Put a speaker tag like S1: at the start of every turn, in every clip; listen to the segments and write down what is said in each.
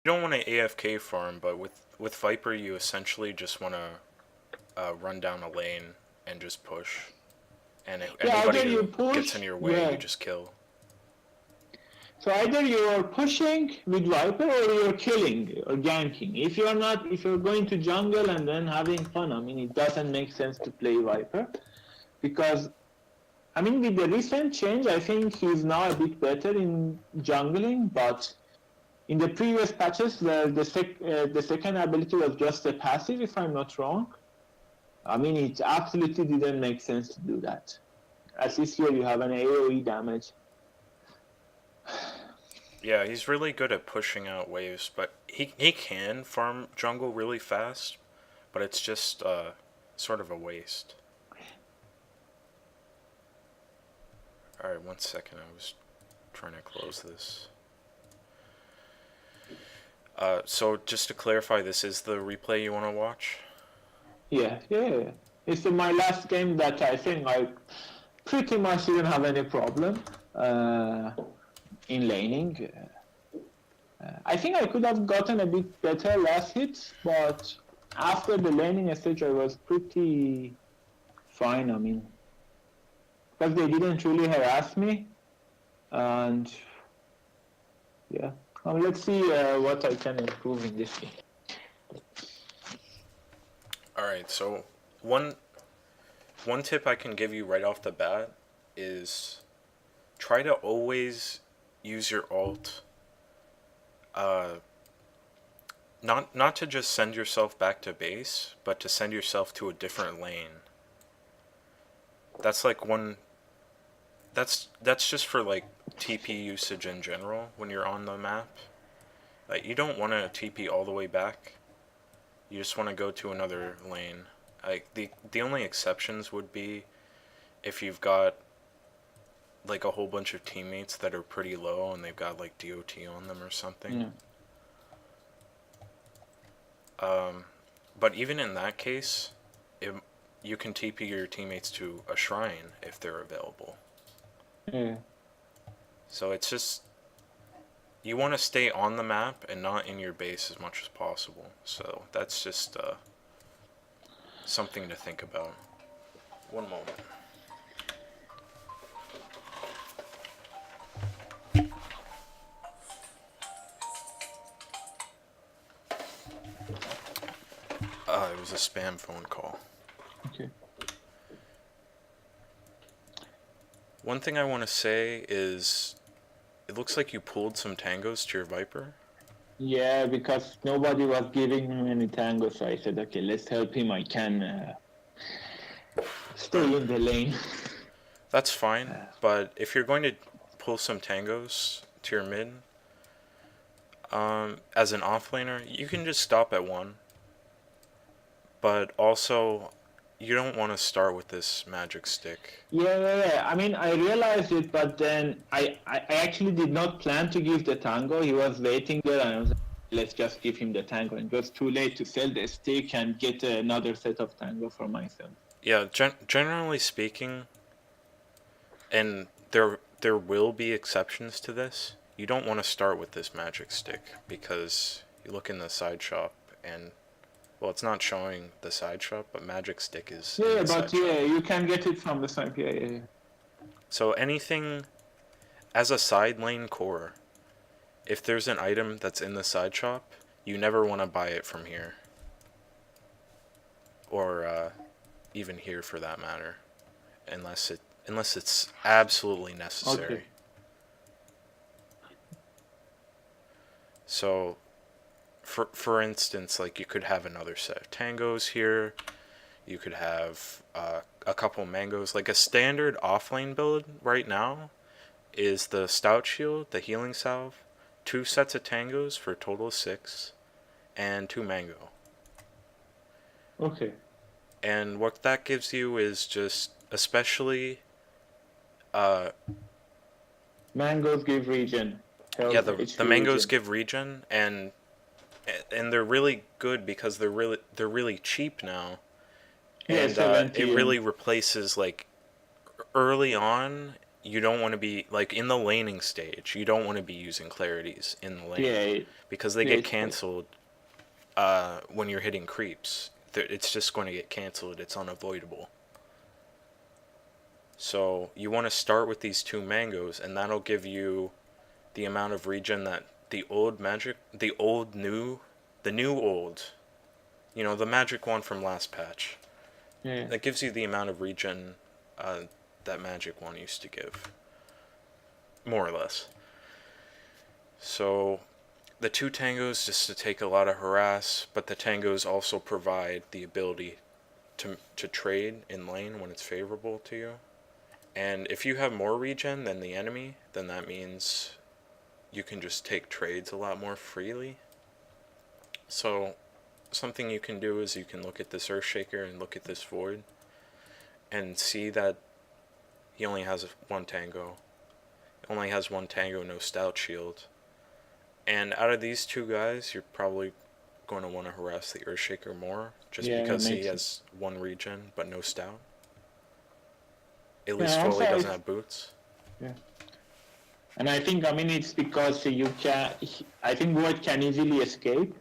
S1: You don't want to AFK farm, but with Viper, you essentially just want to run down a lane and just push. And
S2: Yeah,
S1: anybody
S2: either you
S1: who gets
S2: push,
S1: in your way, you
S2: yeah.
S1: just kill.
S2: So either you're pushing with Viper or you're killing or ganking. If you're going to jungle and then having fun, I mean, it doesn't make sense to play Viper because, I mean, with the recent change, I think he's now a bit better in jungling, but in the previous patches where the second ability was just a passive, if I'm not wrong, I mean, it absolutely didn't make sense to do that. At least here you have an AoE damage.
S1: Yeah, he's really good at pushing out waves, but he can farm jungle really fast, but it's just sort of a waste. Alright, 1 second, I was trying to close this. So just to clarify, this is the replay you want to watch?
S2: Yeah. It's my last game that I think I pretty much didn't have any problem in laning. I think I could have gotten a bit better last hit, but after the laning stage, I was pretty fine. I mean, because they didn't really harass me, and yeah. Let's see what I can improve in this game.
S1: Alright, so one one tip I can give you right off the bat is try to always use your ult uh, not to just send yourself back to base, but to send yourself to a different lane. That's like one. That's just for like TP usage in general when you're on the map. Like you don't want to TP all the way back. You just want to go to another lane. Like the only exceptions would be if you've got like a whole bunch of teammates that are pretty low and they've got like DOT on them or something.
S2: Yeah.
S1: But even in that case, it, you can TP your teammates to a shrine if they're available.
S2: Yeah.
S1: So it's just you want to stay on the map and not in your base as much as possible. So that's just something to think about. One moment. It was a spam phone call.
S2: Okay.
S1: One thing I want to say is it looks like you pulled some tangos to your Viper.
S2: Yeah, because nobody was giving him any tango, so I said, okay, let's help him. I can stay in the lane.
S1: That's fine, but if you're going to pull some tangos to your mid, as an offlaner, you can just stop at one. But also, you don't want to start with this magic stick.
S2: Yeah. I mean, I realized it, but then I actually did not plan to give the tango. He was waiting there, and I was like, let's just give him the tango. And it was too late to sell the stick and get another set of tango for myself.
S1: Yeah, generally speaking, and there will be exceptions to this. You don't want to start with this magic stick because you look in the side shop and well, it's not showing the side shop, but magic stick is in
S2: Yeah,
S1: the
S2: but
S1: side shop.
S2: yeah, you can get it from the side. Yeah.
S1: So anything as a side lane core, if there's an item that's in the side shop, you never want to buy it from here. Or even here for that matter. Unless it's absolutely necessary.
S2: Okay.
S1: So for instance, like you could have another set of tangos here. You could have a couple mangoes. Like a standard offlane build right now is the stout shield, the healing salve, 2 sets of tangos for a total of 6, and 2 mango.
S2: Okay.
S1: And what that gives you is just especially
S2: Mangoes give regen.
S1: yeah,
S2: Health,
S1: the
S2: HP
S1: mangoes
S2: regen.
S1: give regen and they're really good because they're really cheap now.
S2: Yeah,
S1: And it
S2: 70
S1: really
S2: and
S1: replaces like early on you don't want to be like in the laning stage. You don't want to be using clarities in the lane
S2: Yeah,
S1: because they
S2: yeah,
S1: get
S2: it's right.
S1: canceled when you're hitting creeps. It's just going to get canceled. It's unavoidable. So you want to start with these two mangoes, and that'll give you the amount of regen that the old magic, the old new, the new old, the magic one from last patch.
S2: Yeah.
S1: That gives you the amount of regen uh, that magic one used to give, more or less. So the two tangos just to take a lot of harass, but the tangos also provide the ability to trade in lane when it's favorable to you. And if you have more regen than the enemy, then that means you can just take trades a lot more freely. So something you can do is you can look at this Earthshaker and look at this Void and see that he only has one tango. Only has one tango, no stout shield. And out of these two guys, you're probably going to want to harass the Earthshaker more, just
S2: Yeah, it
S1: because he
S2: makes sense.
S1: has one regen but no stout. At least
S2: Yeah,
S1: while
S2: also
S1: he doesn't have boots.
S2: yeah. And I think, I mean, it's because you can. I think Void can easily escape,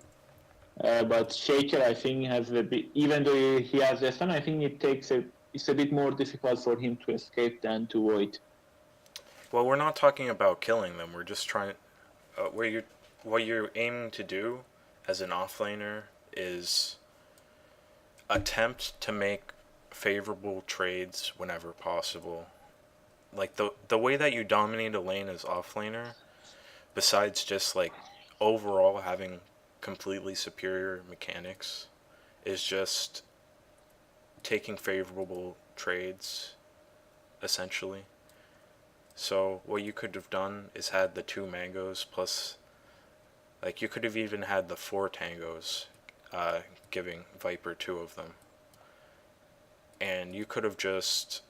S2: but Shaker, I think, has a bit. Even though he has a stun, I think it's a bit more difficult for him to escape than to Void.
S1: Well, we're not talking about killing them. We're just trying. What you're aiming to do as an offlaner is attempt to make favorable trades whenever possible. Like the way that you dominate a lane as offlaner, besides just like overall having completely superior mechanics, is just taking favorable trades, essentially. So what you could have done is had the two mangoes plus, like you could have even had the four tangos, giving Viper two of them, and you could have just,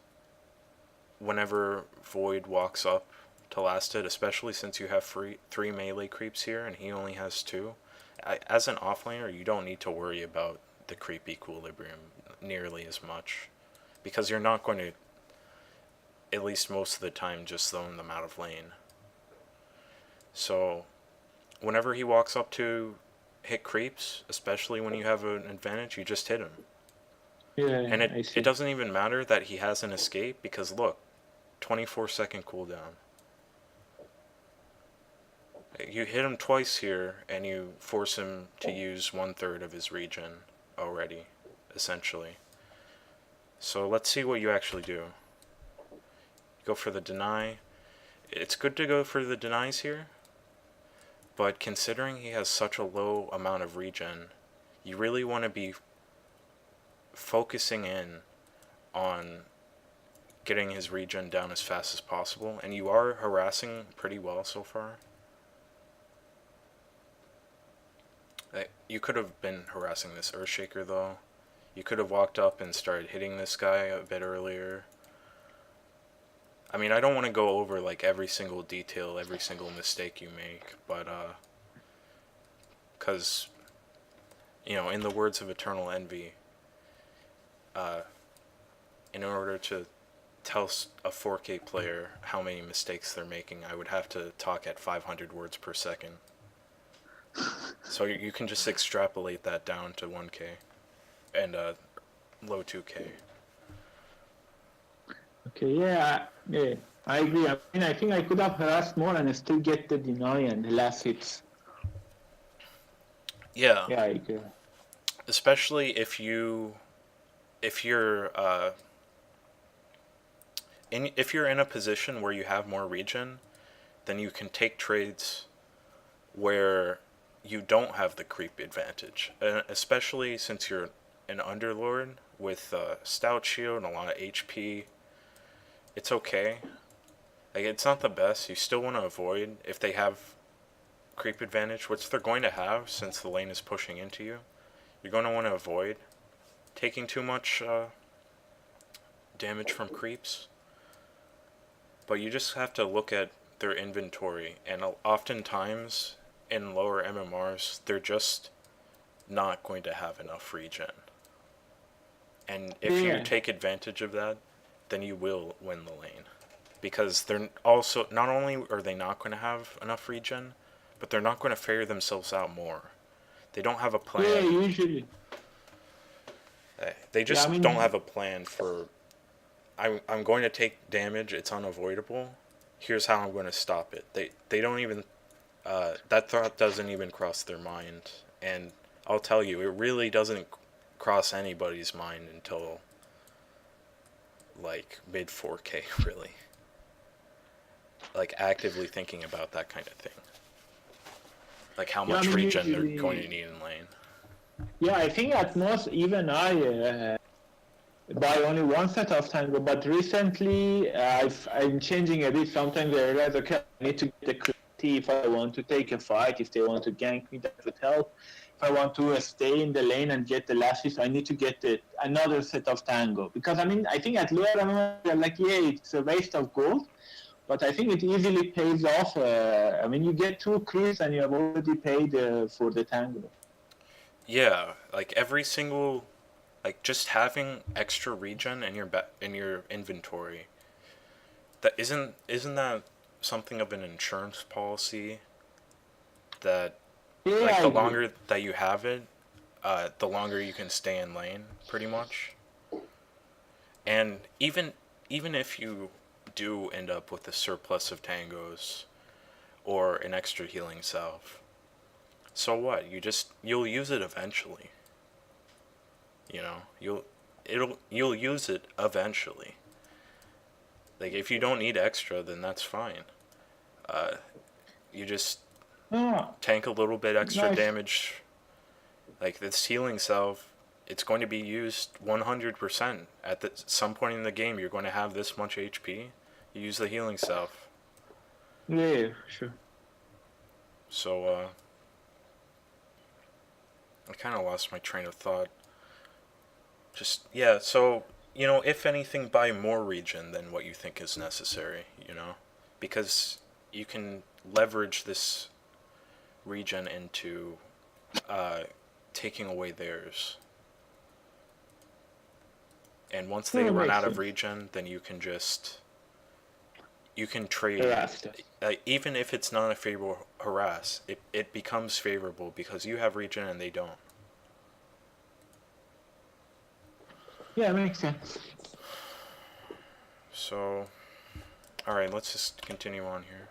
S1: whenever Void walks up to last it, especially since you have three melee creeps here and he only has two, as an offlaner you don't need to worry about the creep equilibrium nearly as much, because you're not going to, at least most of the time, just zone them out of lane. So whenever he walks up to hit creeps, especially when you have an advantage, you just hit him.
S2: Yeah,
S1: And
S2: I
S1: it
S2: see.
S1: doesn't even matter that he has an escape, because look, 24-second cooldown. You hit him twice here, and you force him to use 1/3 of his regen already, essentially. So let's see what you actually do. Go for the deny. It's good to go for the denies here, but considering he has such a low amount of regen, you really want to be focusing in on getting his regen down as fast as possible, and you are harassing pretty well so far. You could have been harassing this Earthshaker though. You could have walked up and started hitting this guy a bit earlier. I mean, I don't want to go over like every single detail, every single mistake you make, but cuz in the words of Eternal Envy, uh in order to tell a 4K player how many mistakes they're making, I would have to talk at 500 words per second. So you can just extrapolate that down to 1K and low 2K.
S2: Okay, yeah, I agree. I mean, I think I could have harassed more and still get the deny and the last hits.
S1: Yeah,
S2: Yeah, I agree.
S1: especially if you're if you're in a position where you have more regen, then you can take trades where you don't have the creep advantage, especially since you're an underlord with stout shield and a lot of HP. It's okay. Like, it's not the best. You still want to avoid if they have creep advantage, which they're going to have since the lane is pushing into you. You're going to want to avoid taking too much damage from creeps. But you just have to look at their inventory, and oftentimes in lower MMRs, they're just not going to have enough regen. And if you
S2: Yeah,
S1: take advantage of that, then you will win the lane. because they're also, not only are they not going to have enough regen, but they're not going to fare themselves out more. They don't have a
S2: Yeah,
S1: plan.
S2: usually.
S1: They
S2: Yeah, I
S1: just don't
S2: mean,
S1: have a plan for, I'm going to take damage, it's unavoidable. Here's how I'm going to stop it. They don't even, that thought doesn't even cross their mind. And I'll tell you, it really doesn't cross anybody's mind until like mid 4K, really. Like actively thinking about that kind of thing. Like how
S2: yeah, I
S1: much
S2: mean,
S1: regen they're going to
S2: usually.
S1: need in lane.
S2: Yeah, I think at most even I buy only one set of tango, but recently I'm changing a bit. Sometimes I realize, okay, I need to get the clarity if I want to take a fight, if they want to gank me, that would help. If I want to stay in the lane and get the lashes, I need to get another set of tango. Because I mean, I think at lower level, you're like, yeah, it's a waste of gold, but I think it easily pays off. I mean, you get two creeps and you have already paid for the tango.
S1: Yeah, like every single, like just having extra regen in in your inventory. That isn't that something of an insurance policy that,
S2: Yeah,
S1: like,
S2: I
S1: the
S2: agree.
S1: longer that you have it, the longer you can stay in lane, pretty much. And even if you do end up with a surplus of tangos or an extra healing salve, so what? You'll use it eventually. You know, you'll use it eventually. Like if you don't need extra, then that's fine. Uh, you just
S2: No,
S1: tank a little bit extra
S2: nice.
S1: damage. Like this healing salve, it's going to be used 100%. At some point in the game, you're going to have this much HP. You use the healing salve.
S2: Yeah, sure.
S1: So I kind of lost my train of thought. Just yeah. So if anything, buy more regen than what you think is necessary. Because you can leverage this regen into uh, taking away theirs. And once
S2: No,
S1: they
S2: it
S1: run
S2: makes
S1: out of
S2: sense.
S1: regen, then you can trade.
S2: Thereafter.
S1: Even if it's not a favorable harass, it becomes favorable because you have regen and they don't.
S2: Yeah, makes sense.
S1: So, all right, let's just continue on here.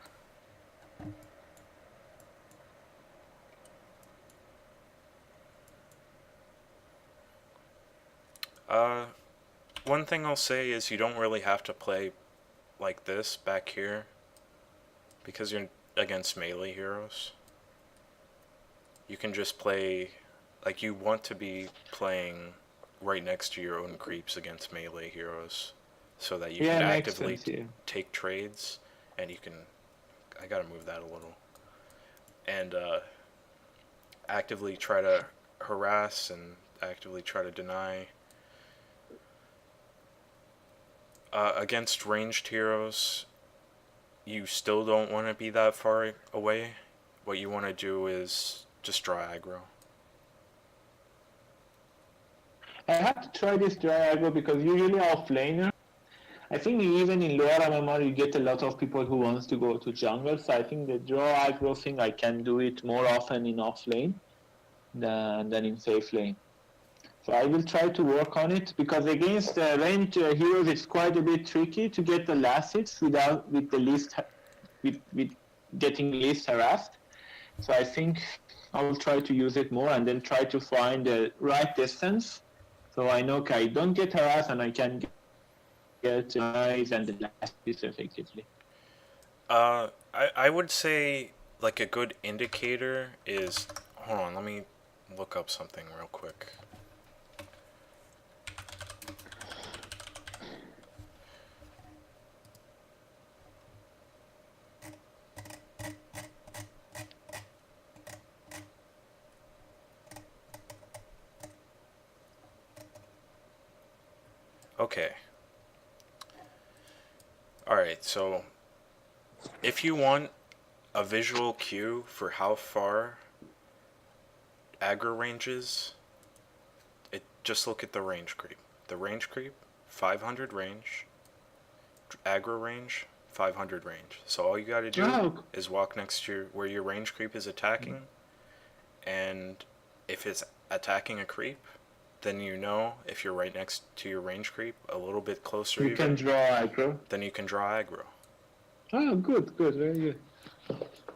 S1: Uh, One thing I'll say is you don't really have to play like this back here because you're against melee heroes. You can just play like you want to be playing right next to your own creeps against melee heroes so that you can
S2: Yeah, makes
S1: actively
S2: sense. Yeah.
S1: take trades and you can, I gotta move that a little, and actively try to harass and actively try to deny. Against ranged heroes, you still don't want to be that far away. What you want to do is just draw aggro.
S2: I have to try this dry aggro because usually off laner, I think even in lower MMR you get a lot of people who wants to go to jungle. So I think the draw aggro thing I can do it more often in off lane than in safe lane. So I will try to work on it because against ranged heroes it's quite a bit tricky to get the last hits without with getting least harassed. So I think I will try to use it more and then try to find the right distance. So I know okay, I don't get harassed and I can get eyes and the last piece effectively.
S1: I would say like a good indicator is, hold on, let me look up something real quick. Okay. Alright, so if you want a visual cue for how far aggro range is, just look at the range creep. The range creep, 500 range, aggro range, 500 range. So all you got to do is walk next to where your range creep is attacking, and if it's attacking a creep, then you know if you're right next to your range creep, a little bit closer
S2: you can draw aggro.
S1: then you can draw aggro.
S2: Oh, good, very good.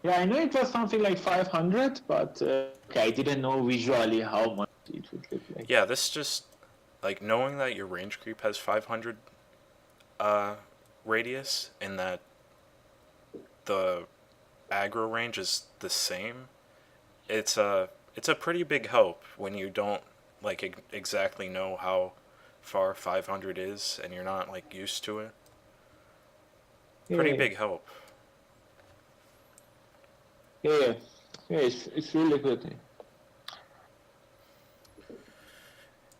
S2: Yeah, I know it was something like 500, but okay, I didn't know visually how much it would look like.
S1: Yeah, this just, like, knowing that your range creep has 500 radius and that the aggro range is the same, it's a pretty big help when you don't like exactly know how far 500 is and you're not like used to it. Pretty big help.
S2: Yeah, it's really good.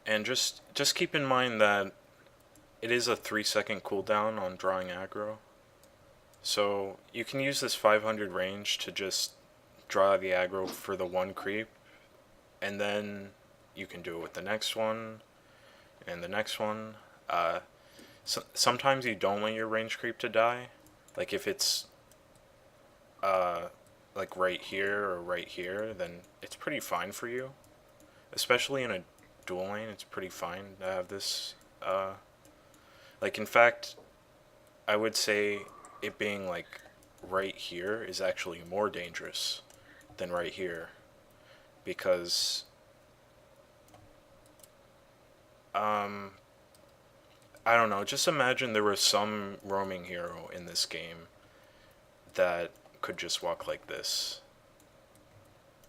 S1: And just keep in mind that it is a 3-second cooldown on drawing aggro. So you can use this 500 range to just draw the aggro for the one creep, and then you can do it with the next one, and the next one. Sometimes you don't want your range creep to die. Like if it's like right here or right here, then it's pretty fine for you. Especially in a dual lane, it's pretty fine to have this. Like in fact, I would say it being like right here is actually more dangerous than right here, because I don't know, just imagine there was some roaming hero in this game that could just walk like this,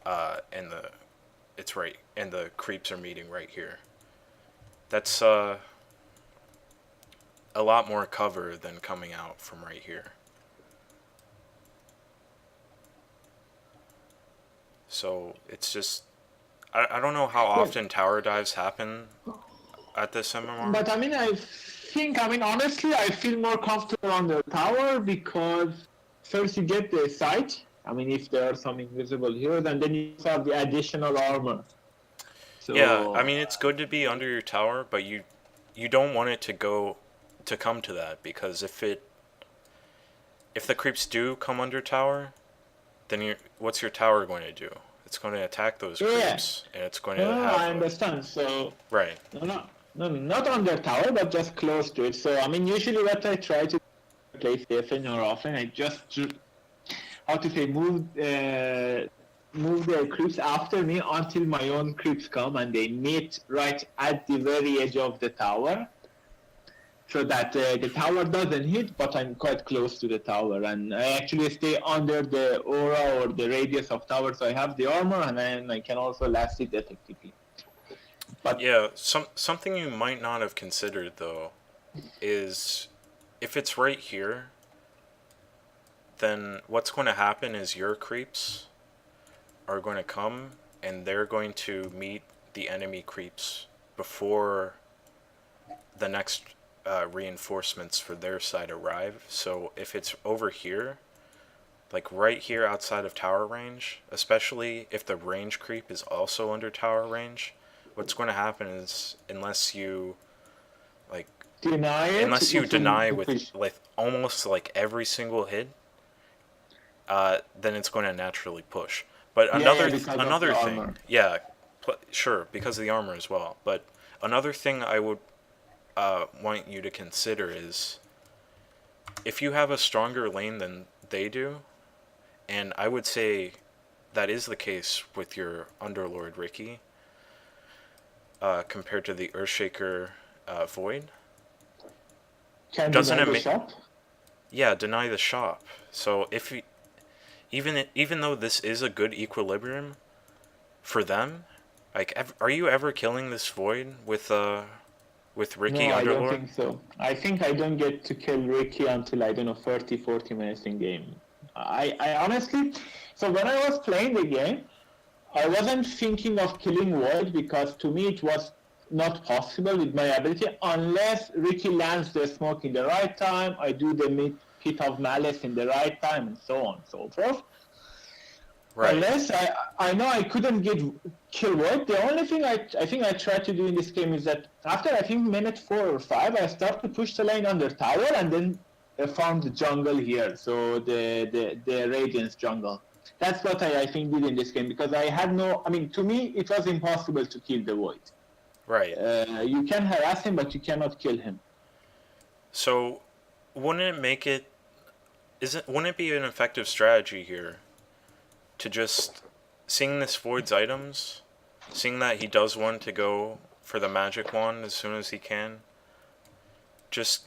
S1: and the creeps are meeting right here. That's a lot more cover than coming out from right here. So it's just, I don't know how often tower dives happen at this MMR.
S2: But I mean, honestly, I feel more comfortable on the tower because first you get the sight. I mean, if there are some invisible heroes, and then you have the additional armor. So,
S1: yeah, I mean, it's good to be under your tower, but you don't want it to come to that, because if the creeps do come under tower, then what's your tower going to do? It's going to attack those creeps, and it's going to have...
S2: I understand. So
S1: right.
S2: No, not under tower, but just close to it. So I mean, usually what I try to play safe or often, I just move the creeps after me until my own creeps come and they meet right at the very edge of the tower, so that the tower doesn't hit, but I'm quite close to the tower, and I actually stay under the aura or the radius of tower, so I have the armor, and then I can also last it effectively.
S1: But yeah, something you might not have considered though is if it's right here, then what's going to happen is your creeps are going to come and they're going to meet the enemy creeps before the next reinforcements for their side arrive. So if it's over here, like right here outside of tower range, especially if the range creep is also under tower range, what's going to happen is unless you deny with almost like every single hit, then it's going to naturally push. But another thing, sure, because of the armor as well. But another thing I would want you to consider is if you have a stronger lane than they do, and I would say that is the case with your underlord Ricky, compared to the Earthshaker Void.
S2: Doesn't deny the shop?
S1: Yeah, deny the shop. So if even though this is a good equilibrium for them, like, are you ever killing this Void with Ricky Underlord?
S2: No, I don't think so. I think I don't get to kill Ricky until, 30-40 minutes in game. I honestly, so when I was playing the game, I wasn't thinking of killing Void because to me it was not possible with my ability unless Ricky lands the smoke in the right time, I do the Pit of Malice in the right time, and so on and so forth. Right. Unless I know I couldn't kill Void. The only thing I think I tried to do in this game is that after I think minute 4 or 5, I start to push the lane under tower, and then farm the jungle here, so the Radiance jungle. That's what I think did in this game, because I had no. I mean, to me, it was impossible to kill the Void.
S1: Right.
S2: You can harass him, but you cannot kill him.
S1: So, wouldn't it make it? Wouldn't it be an effective strategy here to just seeing this Void's items, seeing that he does want to go for the magic wand as soon as he can, just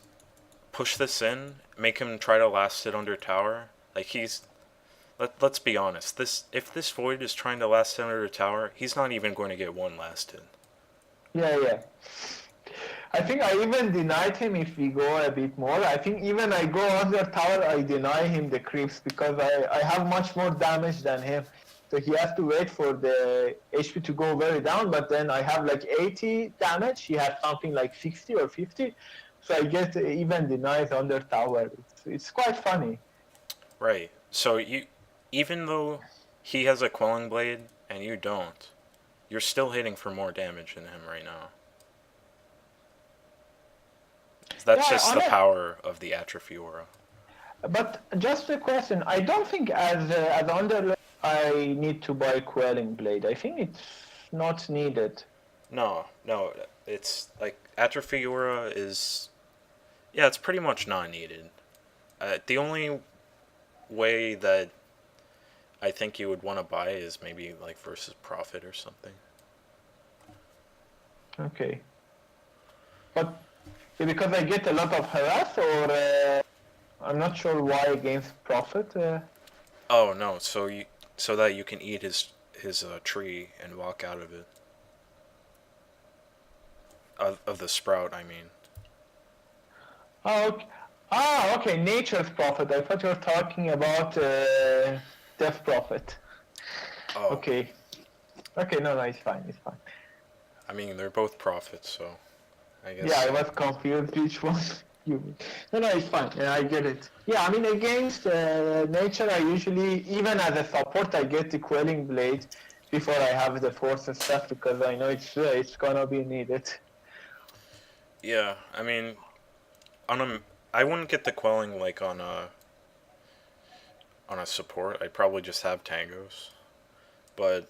S1: push this in, make him try to last it under tower. Like let's be honest. If this Void is trying to last it under tower, he's not even going to get one lasted.
S2: Yeah. I think I even denied him if we go a bit more. I think even I go under tower, I deny him the creeps because I have much more damage than him. So he has to wait for the HP to go very down, but then I have like 80 damage. He has something like 60 or 50. So I get even denied under tower. It's quite funny.
S1: Right. So even though he has a Quelling Blade and you don't, you're still hitting for more damage than him right now. That's just the power of the Atrophy Aura.
S2: But just a question, I don't think as underlord I need to buy Quelling Blade. I think it's not needed.
S1: No, it's like Atrophy Aura is, yeah, it's pretty much not needed. The only way that I think you would want to buy is maybe like versus Prophet or something.
S2: Okay. But because I get a lot of harass, or I'm not sure why against Prophet.
S1: Oh no, so that you can eat his tree and walk out of it. Of the sprout, I mean.
S2: Oh, okay. Okay. Nature's Prophet. I thought you were talking about Death Prophet.
S1: Oh.
S2: Okay. Okay. No, it's fine. It's fine.
S1: I mean, they're both prophets, so I guess.
S2: Yeah, I was confused which one you. No, it's fine. Yeah, I get it. Yeah, I mean against nature, I usually, even as a support, I get the Quelling Blade before I have the force and stuff because I know it's gonna be needed.
S1: Yeah, I mean, I wouldn't get the quelling like on a support. I'd probably just have tangos, but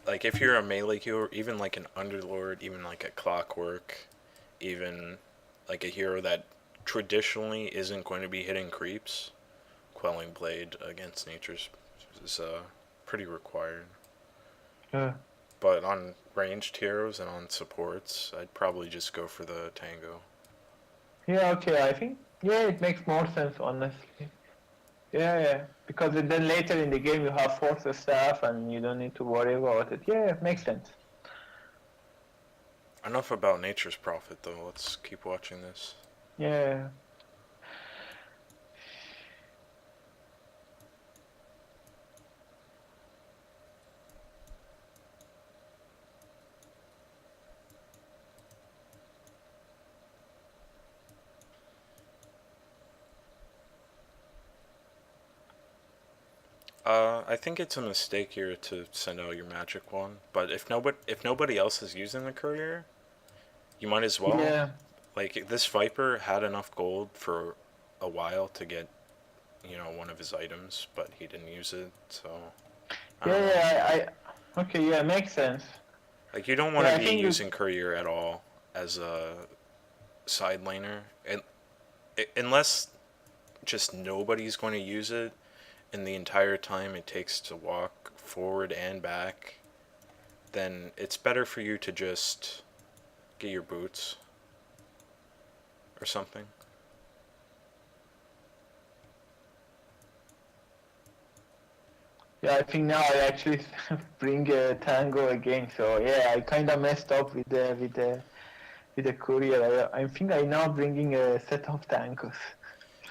S1: like if you're a melee hero, even like an underlord, even like a clockwork, even like a hero that traditionally isn't going to be hitting creeps, quelling blade against natures is pretty required.
S2: Yeah.
S1: But on ranged heroes and on supports, I'd probably just go for the tango.
S2: Yeah, okay, I think, yeah, it makes more sense, honestly. Yeah, because then later in the game you have force stuff and you don't need to worry about it. Yeah, it makes sense.
S1: Enough about Nature's Prophet, though. Let's keep watching this.
S2: Yeah.
S1: I think it's a mistake here to send out your magic wand, but if nobody else is using the courier, you might as well.
S2: Yeah.
S1: Like this Viper had enough gold for a while to get, one of his items, but he didn't use it, so.
S2: Okay, yeah, makes sense.
S1: Like you don't want to be using courier at all as a side laner, and unless just nobody's going to use it. In the entire time it takes to walk forward and back, then it's better for you to just get your boots or something.
S2: Yeah, I think now I actually bring a tango again. So yeah, I kind of messed up with the courier. I think I now bringing a set of tangos.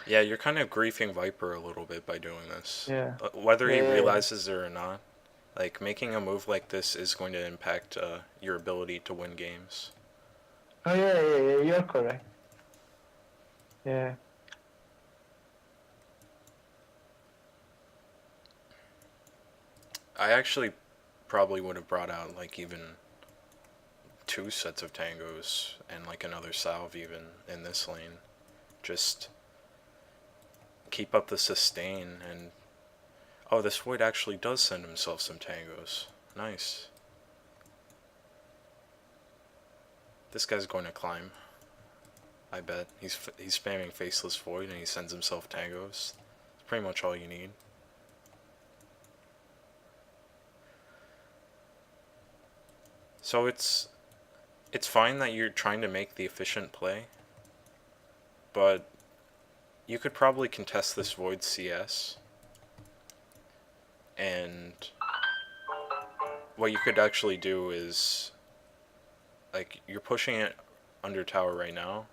S1: Yeah, you're kind of griefing Viper a little bit by doing this.
S2: Yeah.
S1: Whether he realizes it or not, like making a move like this is going to impact your ability to win games.
S2: Oh yeah, you're correct. Yeah.
S1: I actually probably would have brought out like even 2 sets of tangos and like another salve even in this lane, Just keep up the sustain and... Oh, this Void actually does send himself some tangos. Nice. This guy's going to climb. I bet. He's spamming Faceless Void and he sends himself tangos. It's pretty much all you need. So it's fine that you're trying to make the efficient play, but you could probably contest this Void CS, and what you could actually do is, like, you're pushing it under tower right now,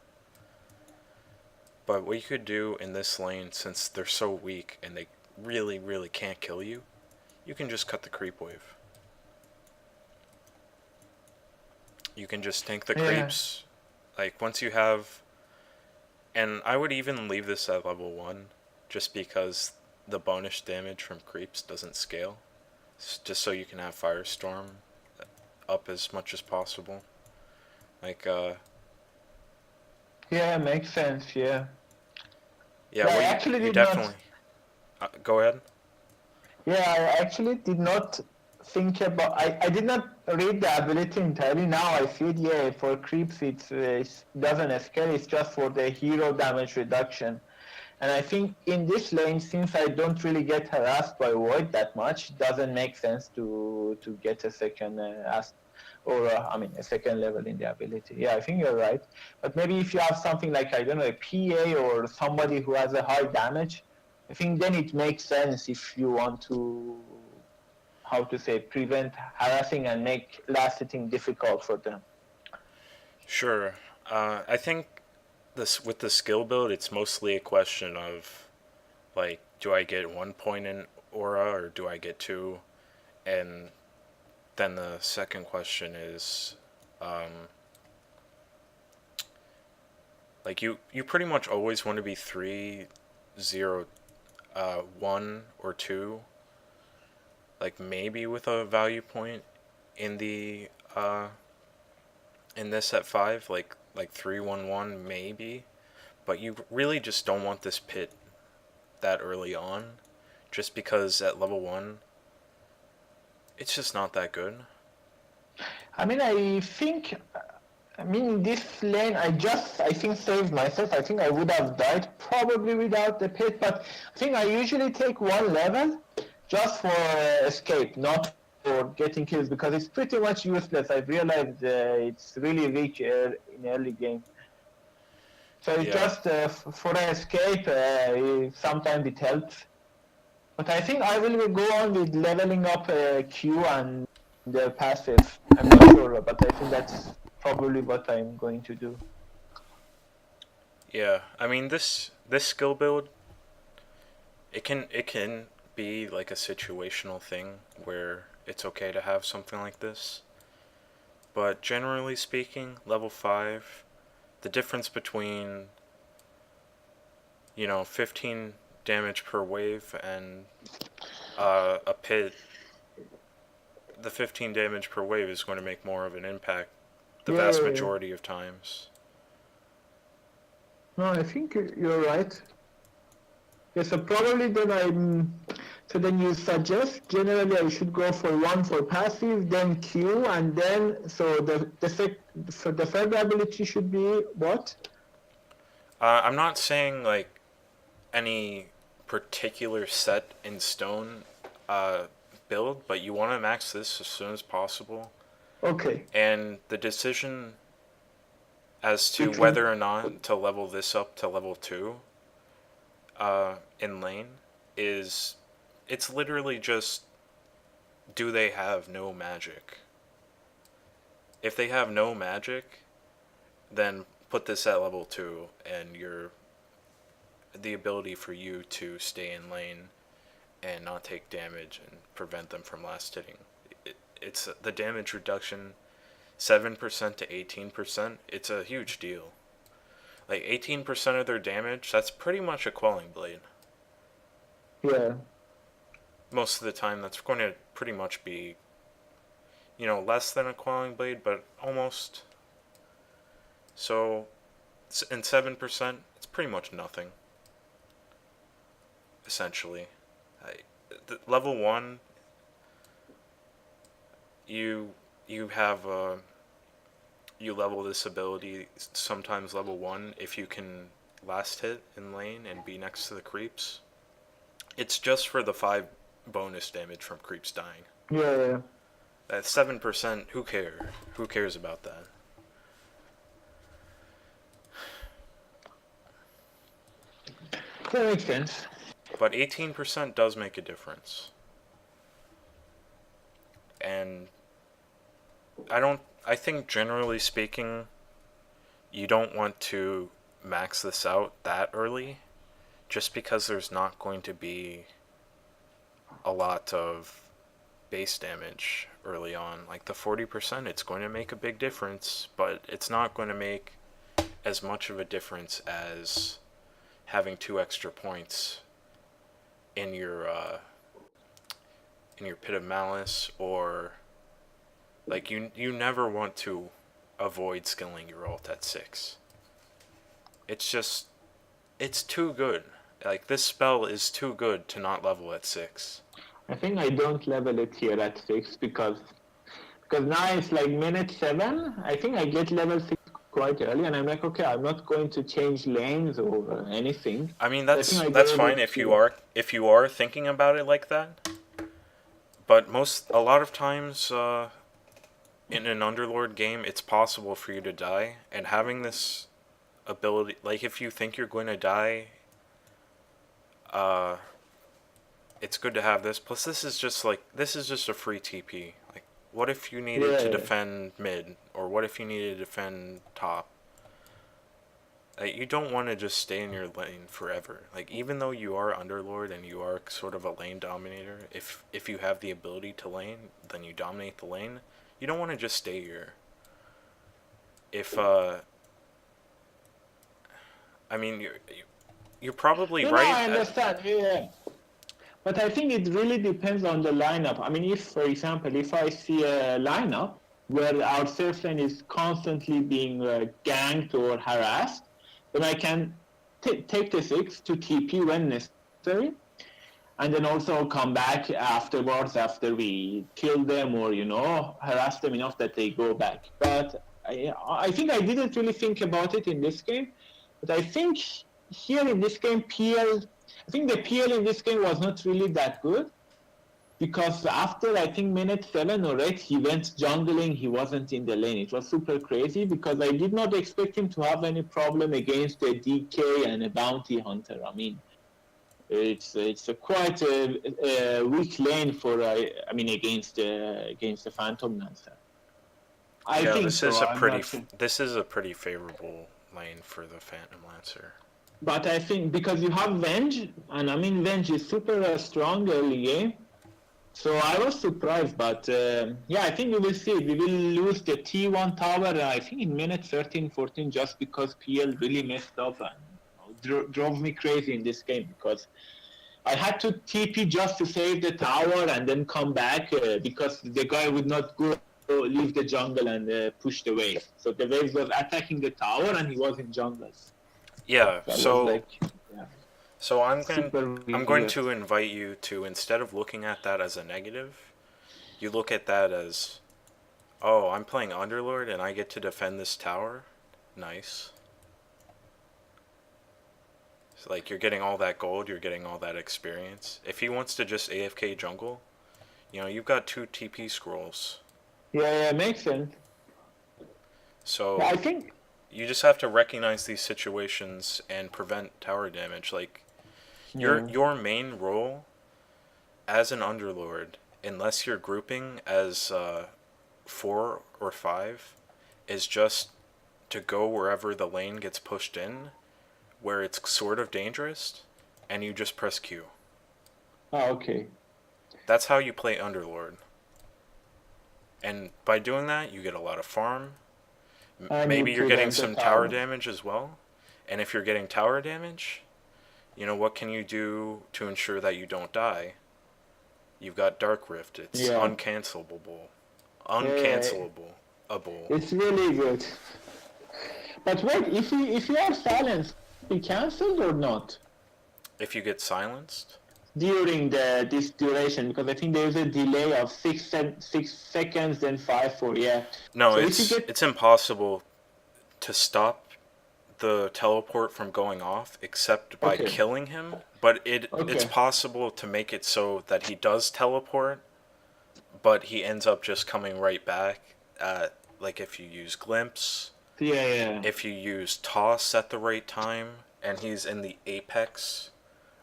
S1: but what you could do in this lane, since they're so weak and they really, really can't kill you, you can just cut the creep wave. You can just tank the creeps. Like, once you have... And I would even leave this at level 1, just because the bonus damage from creeps doesn't scale. Just so you can have Firestorm up as much as possible. Like,
S2: Yeah, makes sense, yeah.
S1: Yeah, well,
S2: I actually
S1: you
S2: did
S1: definitely... Go ahead.
S2: Yeah, I actually did not think about... I did not read the ability entirely. Now I see it, yeah, for creeps it doesn't scale, it's just for the hero damage reduction. And I think in this lane, since I don't really get harassed by Void that much, it doesn't make sense to get a second a second level in the ability. Yeah, I think you're right. But maybe if you have something like, I don't know, a PA or somebody who has a high damage, I think then it makes sense if you want to, how to say, prevent harassing and make last hitting difficult for them.
S1: Sure. I think this with the skill build, it's mostly a question of, like, do I get 1 point in aura or do I get 2? And then the second question is, like, you pretty much always want to be 3, 0, 1, or 2. Like, maybe with a value point in the in this at 5, like 3, 1, 1, maybe. But you really just don't want this pit that early on, just because at level 1 it's just not that good.
S2: I mean, this lane, I think, saved myself. I think I would have died probably without the pit, but I think I usually take 1 level just for escape, not for getting kills, because it's pretty much useless. I've realized it's really weak in early game. So it's just for an escape, sometimes it helps. But I think I will go on with leveling up Q and the passive. I'm not sure, but I think that's probably what I'm going to do.
S1: Yeah, I mean, this skill build, it can be like a situational thing where it's okay to have something like this. But generally speaking, level 5, the difference between, 15 damage per wave and a pit, the 15 damage per wave is going to make more of an impact the vast majority of times.
S2: No, I think you're right. Yeah, so probably then you suggest generally I should go for 1 for passive, then Q, and then so the third ability should be what?
S1: I'm not saying like any particular set in stone build, but you want to max this as soon as possible.
S2: Okay.
S1: And the decision as to whether or not to level this up to level 2 in lane it's literally just, do they have no magic? If they have no magic, then put this at level 2 and the ability for you to stay in lane and not take damage and prevent them from last hitting. It's the damage reduction 7% to 18%. It's a huge deal. Like 18% of their damage, that's pretty much a Quelling Blade.
S2: Yeah.
S1: Most of the time, that's going to pretty much be, less than a Quelling Blade, but almost. So, in 7%, it's pretty much nothing. Essentially, level 1, you have you level this ability sometimes level 1 if you can last hit in lane and be next to the creeps. It's just for the 5 bonus damage from creeps dying.
S2: Yeah.
S1: That 7%, who cares? Who cares about that?
S2: That makes sense.
S1: But 18% does make a difference. And I think generally speaking, you don't want to max this out that early, just because there's not going to be a lot of base damage early on. Like the 40%, it's going to make a big difference, but it's not going to make as much of a difference as having 2 extra points in your Pit of Malice, or like you never want to avoid skilling your ult at 6. It's too good. Like, this spell is too good to not level at 6.
S2: I think I don't level it here at 6 because now it's like minute 7. I think I get level 6 quite early, and I'm like, okay, I'm not going to change lanes or anything.
S1: I mean,
S2: I think
S1: that's fine if you are thinking about it like that. But a lot of times in an underlord game, it's possible for you to die, and having this ability, like if you think you're going to die, it's good to have this. Plus, this is just a free TP. Like, what if you needed to defend mid, or what if you needed to defend top? Like, you don't want to just stay in your lane forever. Like, even though you are underlord and you are sort of a lane dominator, if you have the ability to lane, then you dominate the lane. You don't want to just stay here. I mean, you're probably right.
S2: No, I understand. Yeah. But I think it really depends on the lineup. I mean, if, for example, if I see a lineup where our surf lane is constantly being ganked or harassed, then I can take the 6 to TP when necessary, and then also come back afterwards after we kill them or, harass them enough that they go back. But I think I didn't really think about it in this game, but I think here in this game, I think the PL in this game was not really that good, because after, I think, minute 7 or 8, he went jungling, he wasn't in the lane. It was super crazy, because I did not expect him to have any problem against a DK and a bounty hunter. I mean, it's quite a weak lane for, against the Phantom Lancer. I think
S1: this is a pretty favorable lane for the Phantom Lancer.
S2: But I think because you have Venge, and I mean, Venge is super strong early game. So I was surprised, but I think we will see it. We will lose the T1 tower, I think, in minute 13, 14, just because PL really messed up and drove me crazy in this game, because I had to TP just to save the tower and then come back because the guy would not go leave the jungle and push the wave. So the wave was attacking the tower and he was in jungle.
S1: Yeah, so I'm
S2: I'm
S1: going to invite you to, instead of looking at that as a negative, you look at that as, oh, I'm playing Underlord and I get to defend this tower. Nice. So, like, you're getting all that gold, you're getting all that experience. If he wants to just AFK jungle, you've got 2 TP scrolls.
S2: Yeah, makes sense.
S1: So
S2: I think
S1: you just have to recognize these situations and prevent tower damage. Like, your main role as an underlord, unless you're grouping as 4 or 5, is just to go wherever the lane gets pushed in, where it's sort of dangerous, and you just press Q.
S2: Oh, okay.
S1: That's how you play underlord. And by doing that, you get a lot of farm. Maybe you're getting some tower damage as well. And if you're getting tower damage, what can you do to ensure that you don't die? You've got Dark Rift. It's uncancelable.
S2: It's really good. But wait, if you have silence, be cancelled or not
S1: If you get silenced?
S2: during this duration? Because I think there's a delay of 6 seconds, then 5 for
S1: No,
S2: So if you get
S1: it's impossible to stop the teleport from going off except by
S2: okay,
S1: killing him, but it's
S2: okay,
S1: possible to make it so that he does teleport, but he ends up just coming right back at, like, if you use glimpse,
S2: yeah.
S1: if you use toss at the right time and he's in the apex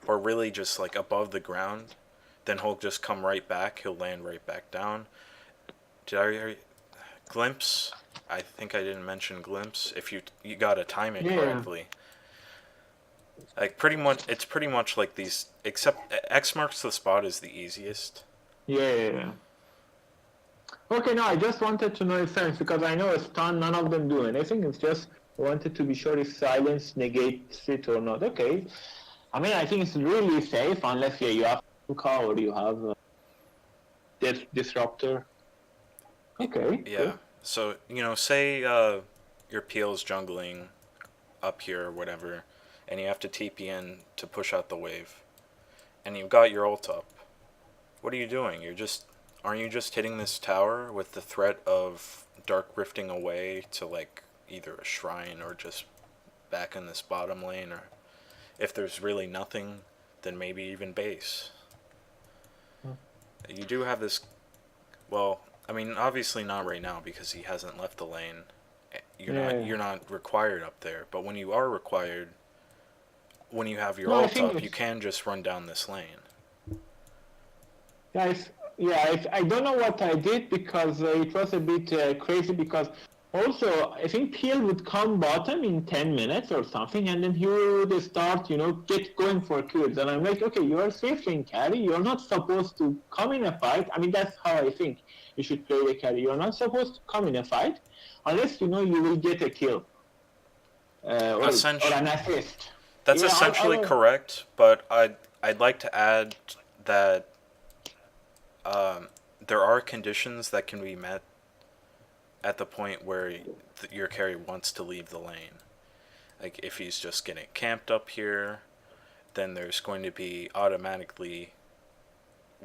S1: or really just like above the ground, then he'll just come right back, he'll land right back down. Did I glimpse? I think I didn't mention glimpse. If you got to time it
S2: Yeah,
S1: correctly, like pretty much, it's pretty much like these. Except X marks the spot is the easiest.
S2: yeah. Okay, no, I just wanted to know if sense because I know stun, none of them do anything. It's just wanted to be sure if silence negates it or not. Okay, I mean I think it's really safe unless you have Kuka or you have disruptor. Okay,
S1: Yeah.
S2: good.
S1: So say your peel's jungling up here or whatever, and you have to TP in to push out the wave, and you've got your ult up. What are you doing? Aren't you just hitting this tower with the threat of dark rifting away to like either a shrine or just back in this bottom lane, or if there's really nothing, then maybe even base. You do have this. Well, I mean, obviously not right now because he hasn't left the lane.
S2: Yeah.
S1: You're not required up there, but when you are required, when you have your
S2: No, I
S1: ult
S2: think
S1: up, you
S2: it's
S1: can just run down this lane.
S2: yeah, I don't know what I did because it was a bit crazy because also I think Peel would come bottom in 10 minutes or something and then he would start, get going for kills. And I'm like, okay, you are safe in carry. You're not supposed to come in a fight. I mean, that's how I think you should play the carry. You're not supposed to come in a fight unless you know you will get a kill or
S1: Essentially,
S2: an assist.
S1: that's
S2: Yeah,
S1: essentially correct, but I'd like to add that there are conditions that can be met at the point where your carry wants to leave the lane. Like if he's just getting camped up here, then there's going to be automatically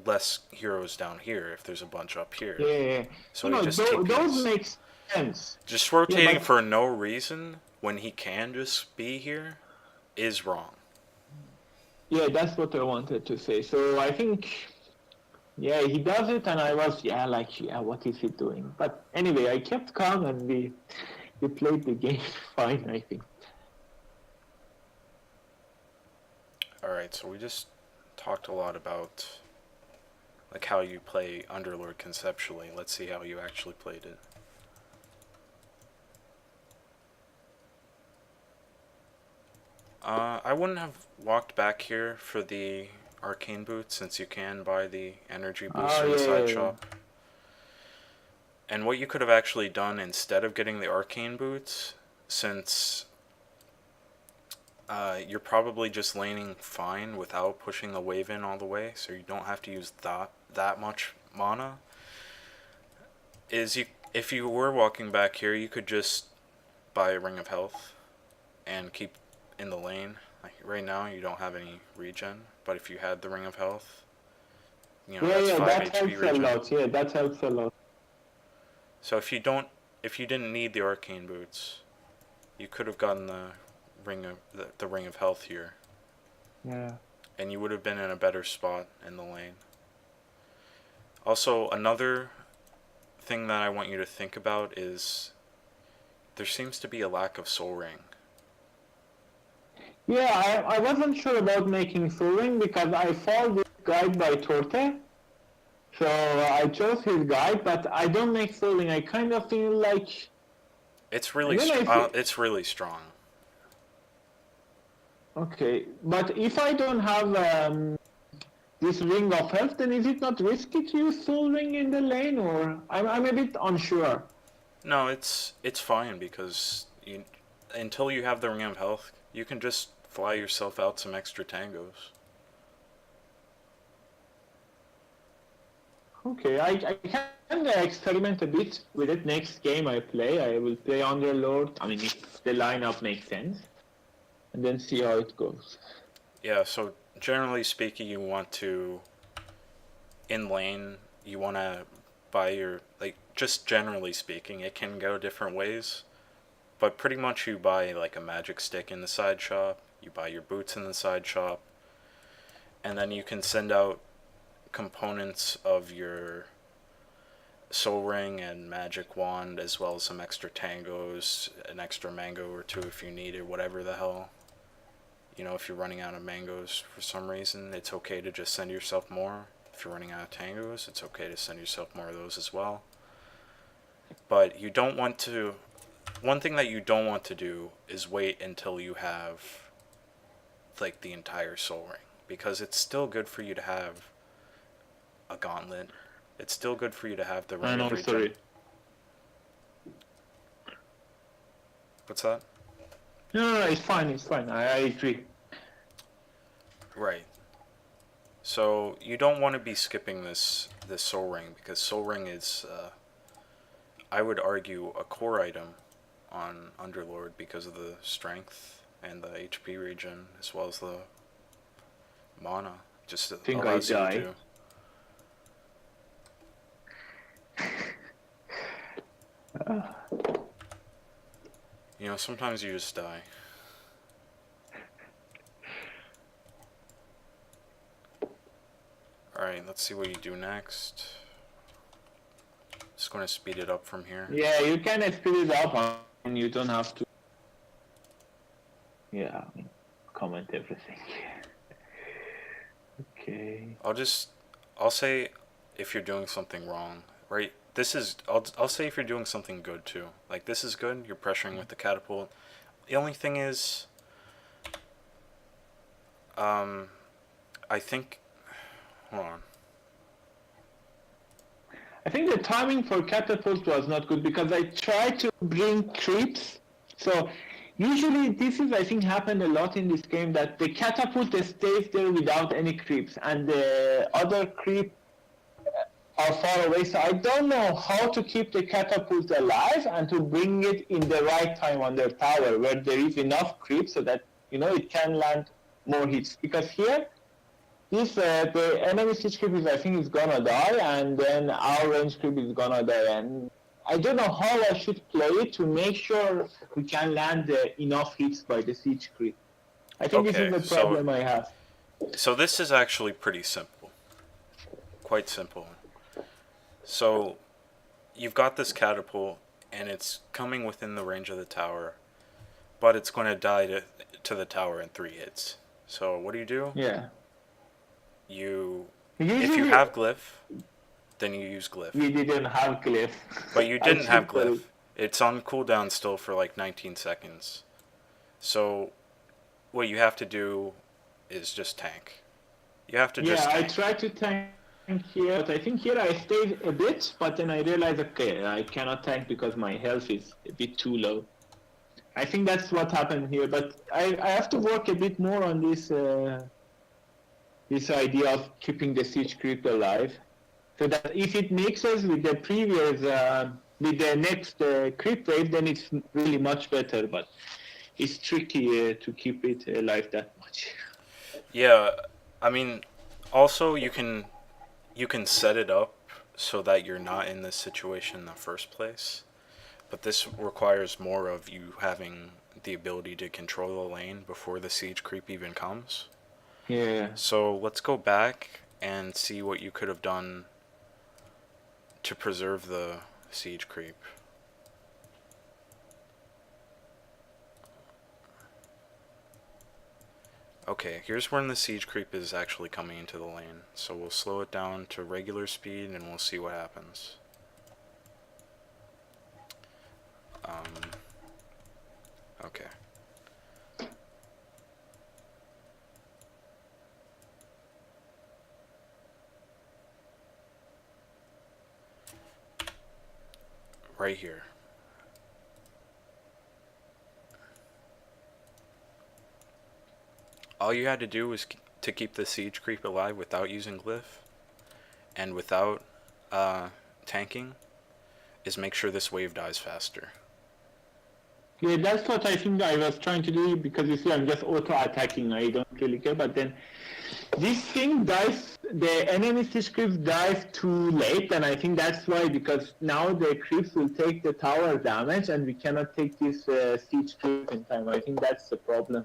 S1: less heroes down here if there's a bunch up here.
S2: yeah.
S1: So he just
S2: Those
S1: TPs.
S2: make sense.
S1: Just
S2: Yeah,
S1: rotating
S2: but
S1: for no reason when he can just be here is wrong.
S2: yeah, that's what I wanted to say. So I think, yeah, he does it, and I was, what is he doing? But anyway, I kept calm, and we played the game fine, I think.
S1: Alright, so we just talked a lot about like how you play Underlord conceptually. Let's see how you actually played it. I wouldn't have walked back here for the arcane boot since you can buy the energy boost
S2: Oh,
S1: in the side
S2: yeah.
S1: shop. And what you could have actually done instead of getting the arcane boots, since you're probably just laning fine without pushing the wave in all the way, so you don't have to use that much mana, is if you were walking back here, you could just buy a ring of health and keep in the lane. Like right now you don't have any regen, but if you had the ring of health, that's 5
S2: That
S1: HP
S2: helps a
S1: regen.
S2: lot. Yeah, that helps a lot.
S1: So if you didn't need the arcane boots, you could have gotten the ring of health here,
S2: Yeah.
S1: and you would have been in a better spot in the lane. Also, another thing that I want you to think about is there seems to be a lack of soul ring.
S2: Yeah, I wasn't sure about making Soul Ring because I followed this guide by Torte. So I chose his guide, but I don't make Soul Ring. I kind of feel like
S1: It's
S2: I
S1: really
S2: don't know if
S1: it's really strong.
S2: okay, but if I don't have this ring of health, then is it not risky to use Soul Ring in the lane, or I'm a bit unsure.
S1: No, it's fine because until you have the ring of health, you can just fly yourself out some extra tangos.
S2: Okay, I can experiment a bit with it. Next game I play, I will play Underlord. I mean, if the lineup makes sense. and then see how it goes.
S1: Yeah, so generally speaking, you want to, in lane, you want to buy your, like, just generally speaking, it can go different ways, but pretty much you buy, like, a magic stick in the side shop, you buy your boots in the side shop, and then you can send out components of your soul ring and magic wand, as well as some extra tangos, an extra mango or two if you need it, whatever the hell. You know, if you're running out of mangoes for some reason, it's okay to just send yourself more. If you're running out of tangos, it's okay to send yourself more of those as well. But you don't want to. One thing that you don't want to do is wait until you have, like, the entire soul ring. Because it's still good for you to have a gauntlet. It's still good for you to have the
S2: I
S1: ring
S2: know,
S1: of regen.
S2: sorry.
S1: What's that?
S2: No, it's fine, it's fine. I agree.
S1: Right. So you don't want to be skipping this soul ring, because soul ring is, I would argue, a core item on underlord because of the strength and the HP regen, as well as the mana. Just
S2: Think I
S1: allows you
S2: die.
S1: to. You know, sometimes you just die. Alright, let's see what you do next. Just going to speed it up from here.
S2: Yeah, you can speed it up and you don't have to. Yeah, comment everything. Okay.
S1: I'll say if you're doing something wrong, right? I'll say if you're doing something good too. Like, this is good, you're pressuring with the catapult. The only thing is, I think, hold on.
S2: I think the timing for catapult was not good because I tried to bring creeps. So usually this is, I think, happened a lot in this game, that the catapult stays there without any creeps and the other creep are far away. So I don't know how to keep the catapult alive and to bring it in the right time on their tower where there is enough creeps so that, it can land more hits. Because here, if the enemy siege creep is, I think, is gonna die, and then our range creep is gonna die, and I don't know how I should play it to make sure we can land enough hits by the siege creep. I think this is
S1: Okay,
S2: the problem I have.
S1: so this is actually pretty simple. Quite simple. So, you've got this catapult, and it's coming within the range of the tower, but it's going to die to the tower in 3 hits. So, what do?
S2: Yeah.
S1: If you
S2: Usually
S1: have glyph, then you use glyph.
S2: we didn't have glyph.
S1: But you
S2: I
S1: didn't have
S2: checked for
S1: glyph.
S2: it.
S1: It's on cooldown still for like 19 seconds. So, what you have to do is just tank. You have to just
S2: Yeah, I
S1: tank.
S2: tried to tank here, but I think here I stayed a bit, but then I realized, okay, I cannot tank because my health is a bit too low. I think that's what happened here, but I have to work a bit more on this idea of keeping the siege creep alive, so that if it mixes with the previous, with the next creep wave, then it's really much better, but it's tricky to keep it alive that much.
S1: Yeah, I mean, also you can set it up so that you're not in this situation in the first place. But this requires more of you having the ability to control the lane before the siege creep even comes.
S2: Yeah.
S1: So let's go back and see what you could have done to preserve the siege creep. Okay, here's when the siege creep is actually coming into the lane. So we'll slow it down to regular speed and we'll see what happens. Okay. Right here. All you had to do was to keep the siege creep alive without using glyph and without tanking is make sure this wave dies faster.
S2: Yeah, that's what I think I was trying to do, because you see I'm just auto-attacking, I don't really care, but then this thing dies, the enemy siege creeps dies too late, and I think that's why, because now the creeps will take the tower damage and we cannot take this siege creep in time. I think that's the problem.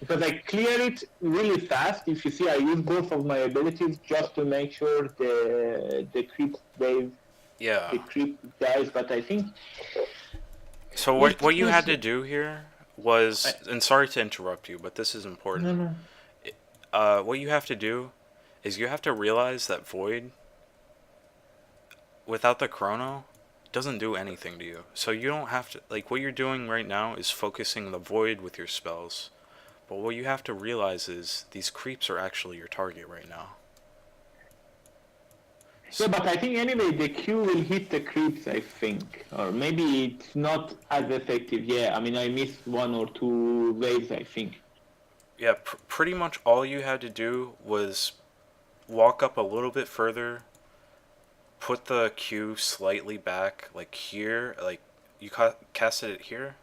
S2: Because I clear it really fast. If you see, I use both of my abilities just to make sure the creep wave,
S1: Yeah.
S2: the creep dies, but I think
S1: So
S2: if
S1: what you
S2: this...
S1: had to do here was, and sorry to interrupt you, but this is
S2: No,
S1: important.
S2: no.
S1: What you have to do is you have to realize that Void, without the chrono, doesn't do anything to you. So you don't have to, like, what you're doing right now is focusing the Void with your spells. But what you have to realize is these creeps are actually your target right now.
S2: Yeah, but I think anyway the Q will hit the creeps, I think. Or maybe it's not as effective. Yeah, I mean, I missed one or two waves, I think.
S1: Yeah, pretty much all you had to do was walk up a little bit further, put the Q slightly back, like here, like you casted it here.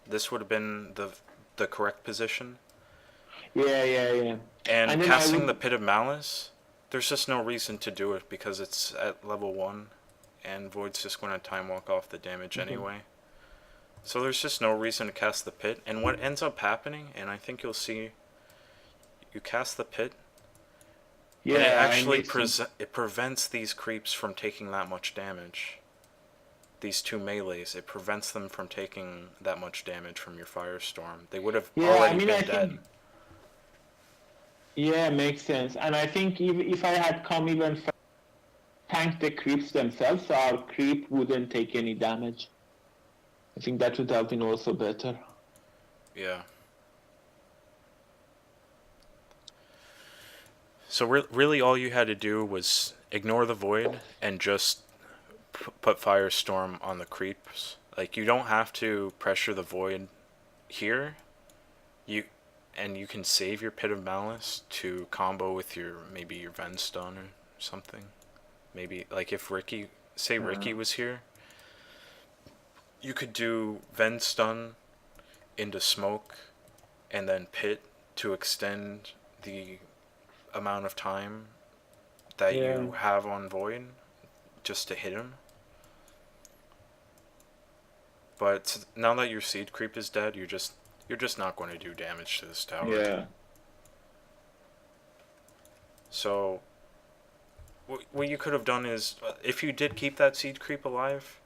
S1: This would have been the correct position.
S2: Yeah, yeah, yeah.
S1: And
S2: And then I
S1: casting the
S2: would...
S1: Pit of Malice, there's just no reason to do it because it's at level 1, and Void's just going to time walk off the damage anyway. So there's just no reason to cast the Pit. And what ends up happening, and I think you'll see, you cast the Pit,
S2: Yeah,
S1: and it
S2: I
S1: actually
S2: missed.
S1: it prevents these creeps from taking that much damage. These two melees, it prevents them from taking that much damage from your Firestorm. They would have
S2: Yeah, I
S1: already
S2: mean, I
S1: been dead.
S2: think... Yeah, makes sense. And I think if I had come even tank the creeps themselves, so our creep wouldn't take any damage. I think that would have been also better.
S1: Yeah. So really all you had to do was ignore the Void and just put Firestorm on the creeps. Like, you don't have to pressure the Void here. You can save your Pit of Malice to combo with maybe your Venstun or something. Maybe, like, if Ricky was here, you could do Venstun into Smoke and then Pit to extend the amount of time that you have on Void just to hit him. But now that your Seed Creep is dead, you're just not going to do damage to this tower.
S2: Yeah.
S1: So what you could have done is, if you did keep that Seed Creep alive,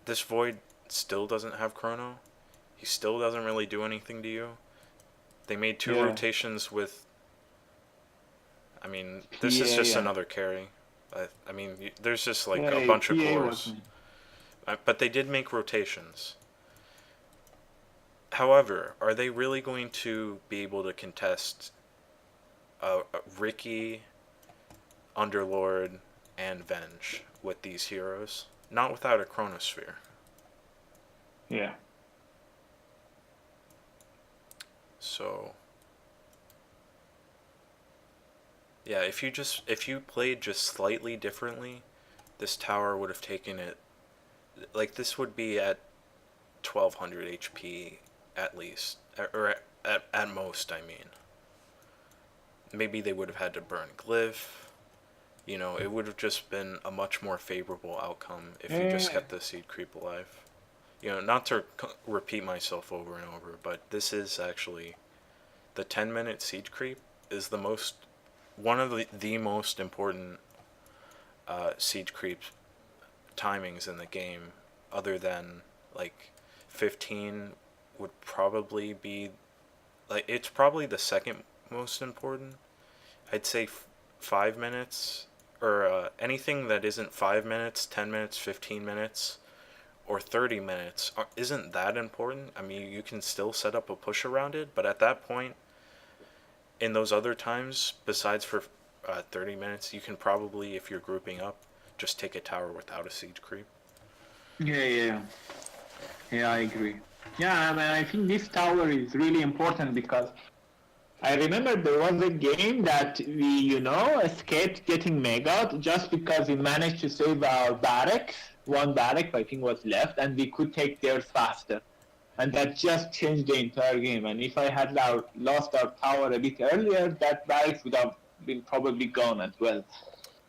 S1: this Void still doesn't have Chrono. He still doesn't really do anything to you. They made 2 rotations with... I mean, this is just another carry. I mean, there's just like a bunch of cores. But they did make rotations. However, are they really going to be able to contest Ricky, Underlord, and Venge with these heroes? Not without a Chronosphere.
S2: Yeah.
S1: So yeah, if you played just slightly differently, this tower would have taken it, like, this would be at 1200 HP at least, or at most, I mean. Maybe they would have had to burn Glyph. You know, it would have just been a much more favorable outcome if you just kept the Seed Creep alive. You know, not to repeat myself over and over, but this is actually, the 10-minute Seed Creep is one of the most important Siege Creep timings in the game, other than, like, 15 would probably be, like, it's probably the second most important. I'd say 5 minutes, or anything that isn't 5 minutes, 10 minutes, 15 minutes, or 30 minutes isn't that important. I mean, you can still set up a push around it, but at that point, in those other times, besides for 30 minutes, you can probably, if you're grouping up, just take a tower without a siege creep.
S2: Yeah, I agree. Yeah, I mean, I think this tower is really important because I remember there was a game that we, escaped getting megaed just because we managed to save our barracks. One barrack, I think, was left, and we could take theirs faster. And that just changed the entire game. And if I had lost our tower a bit earlier, that barracks would have been probably gone as well.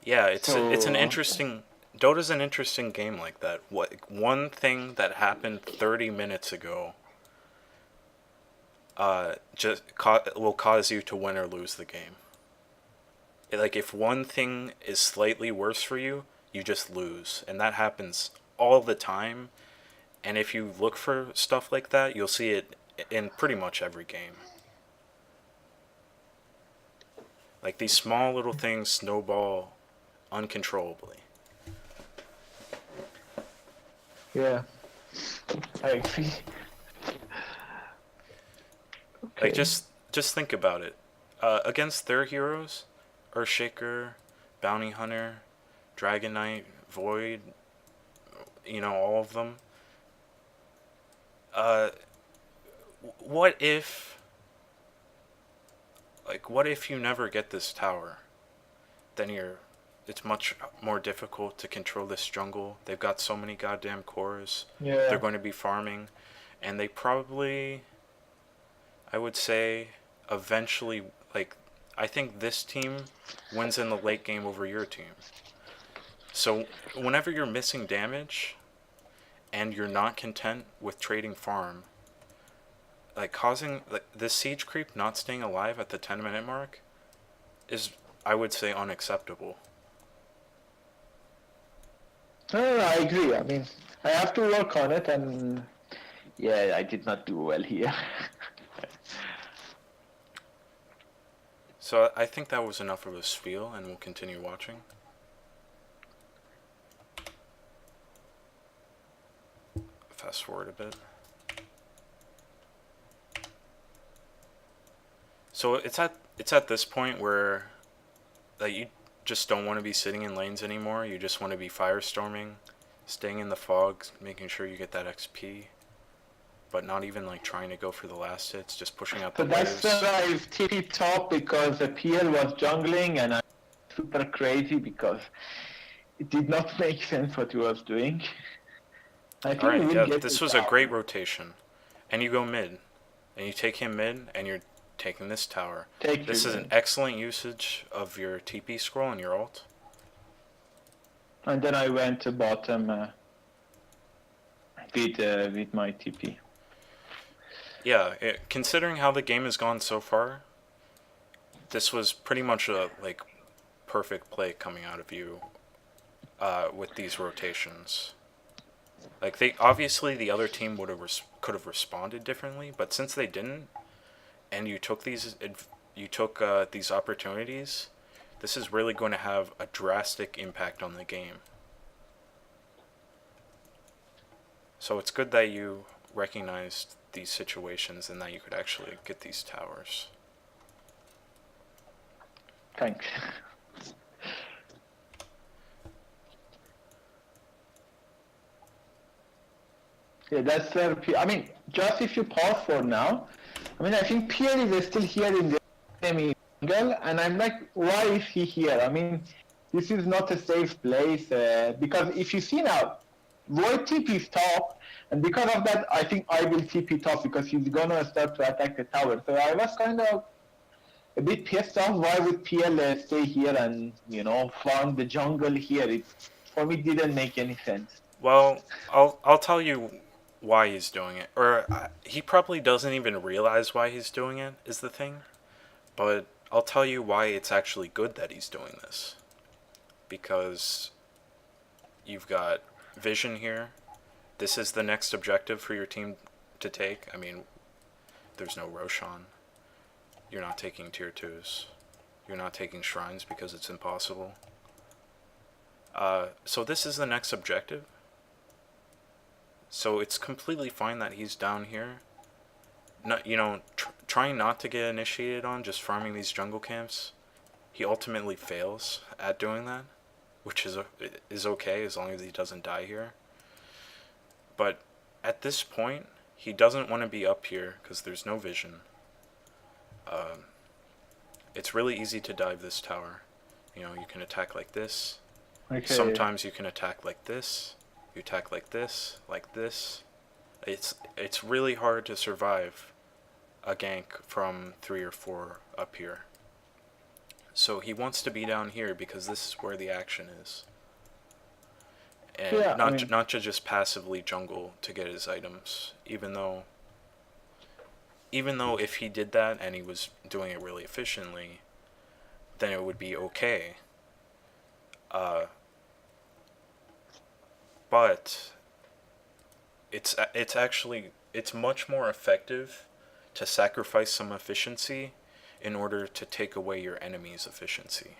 S1: Yeah, it's an
S2: So,
S1: interesting. Dota's an interesting game like that. What one thing that happened 30 minutes ago will cause you to win or lose the game. Like if one thing is slightly worse for you, you just lose, and that happens all the time. And if you look for stuff like that, you'll see it in pretty much every game. Like these small little things snowball uncontrollably.
S2: yeah, I agree. Okay.
S1: Like just think about it. Against their heroes, Earthshaker, Bounty Hunter, Dragon Knight, Void, all of them. Uh, what if you never get this tower? Then it's much more difficult to control this jungle. They've got so many goddamn cores.
S2: Yeah.
S1: They're going to be farming, and they probably, I would say, eventually, like, I think this team wins in the late game over your team. So whenever you're missing damage and you're not content with trading farm, like causing this siege creep not staying alive at the 10-minute mark is, I would say, unacceptable.
S2: No, I agree. I mean, I have to work on it, and yeah, I did not do well here.
S1: So I think that was enough of a spiel, and we'll continue watching. Fast forward a bit. So it's at this point where you just don't want to be sitting in lanes anymore. You just want to be firestorming, staying in the fog, making sure you get that XP, but not even trying to go for the last hits, just pushing out the waves.
S2: That's where I TP top because the PL was jungling and I'm super crazy because it did not make sense what he was doing. I think
S1: Alright, yeah,
S2: get
S1: this was a great rotation. And you go mid, and you take him mid, and you're taking this tower. This is an excellent usage of your TP scroll and your ult.
S2: And then I went to bottom with my TP.
S1: Yeah, considering how the game has gone so far, this was pretty much a perfect play coming out of you with these rotations. Like obviously the other team could have responded differently, but since they didn't, and you took these opportunities, this is really going to have a drastic impact on the game. So it's good that you recognized these situations and that you could actually get these towers.
S2: Thanks. Yeah, that's I mean, just if you pause for now, I mean, I think Pierre is still here in the enemy jungle, and I'm like, why is he here? I mean, this is not a safe place, because if you see now, Void TP's top, and because of that, I think I will TP top because he's gonna start to attack the tower. So I was kind of a bit pissed off. Why would PL stay here and farm the jungle here? It for me didn't make any sense.
S1: Well, I'll tell you why he's doing it, or he probably doesn't even realize why he's doing it. Is the thing, but I'll tell you why it's actually good that he's doing this, because you've got vision here. This is the next objective for your team to take. I mean, there's no Roshan. You're not taking tier 2s. You're not taking shrines because it's impossible. So this is the next objective. So it's completely fine that he's down here. Not, trying not to get initiated on, just farming these jungle camps. He ultimately fails at doing that, which is okay as long as he doesn't die here. But at this point, he doesn't want to be up here because there's no vision. it's really easy to dive this tower. You know, you can attack like this.
S2: Okay.
S1: Sometimes you can attack like this. You attack like this, like this. It's really hard to survive a gank from 3 or 4 up here. So he wants to be down here because this is where the action is. And
S2: Yeah, I mean,
S1: not to just passively jungle to get his items, even though if he did that and he was doing it really efficiently, then it would be okay. Uh, but it's much more effective to sacrifice some efficiency in order to take away your enemy's efficiency.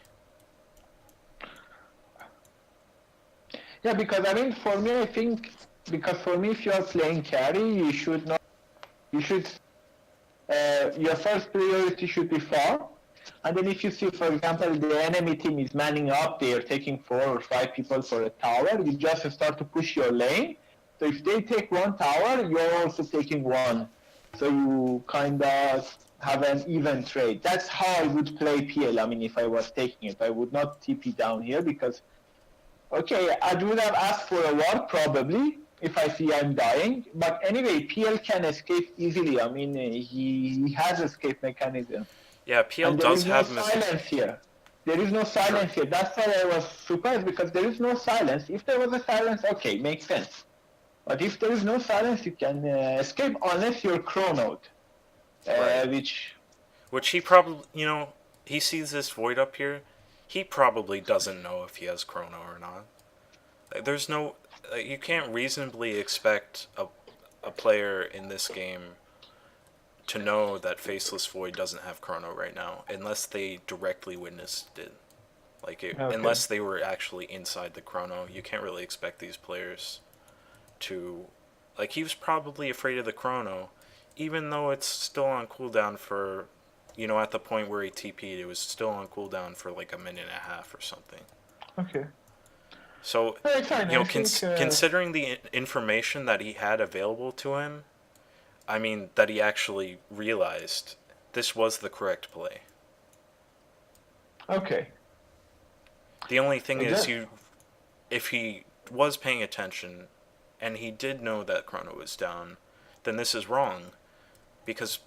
S2: yeah, because I mean, for me, I think because for me, if you are playing carry, you should not. You should. Your first priority should be farm, and then if you see, for example, the enemy team is manning up, they are taking 4 or 5 people for a tower. You just start to push your lane. So if they take one tower, you're also taking one. So you kind of have an even trade. That's how I would play PL. I mean, if I was taking it, I would not TP down here because, okay, I would have asked for a ward probably if I see I'm dying. But anyway, PL can escape easily. I mean, he has escape mechanism.
S1: Yeah, PL
S2: And there
S1: does
S2: is no
S1: have
S2: silence here. There is no
S1: True.
S2: silence here. That's why I was surprised because there is no silence. If there was a silence, okay, makes sense. But if there is no silence, you can escape unless you're chronoed,
S1: Right.
S2: which
S1: Which he probably, he sees this void up here. He probably doesn't know if he has chrono or not. There's no, you can't reasonably expect a player in this game to know that Faceless Void doesn't have chrono right now, unless they directly witnessed it.
S2: okay.
S1: Unless they were actually inside the chrono, you can't really expect these players to, he was probably afraid of the chrono, even though it's still on cooldown for, at the point where he TP'd, it was still on cooldown for like a minute and a half or something.
S2: Okay.
S1: So,
S2: Very fine. I think.
S1: considering the information that he had available to him, I mean, that he actually realized this was the correct play.
S2: Okay.
S1: The only thing is,
S2: Just,
S1: if he was paying attention and he did know that chrono was down, then this is wrong because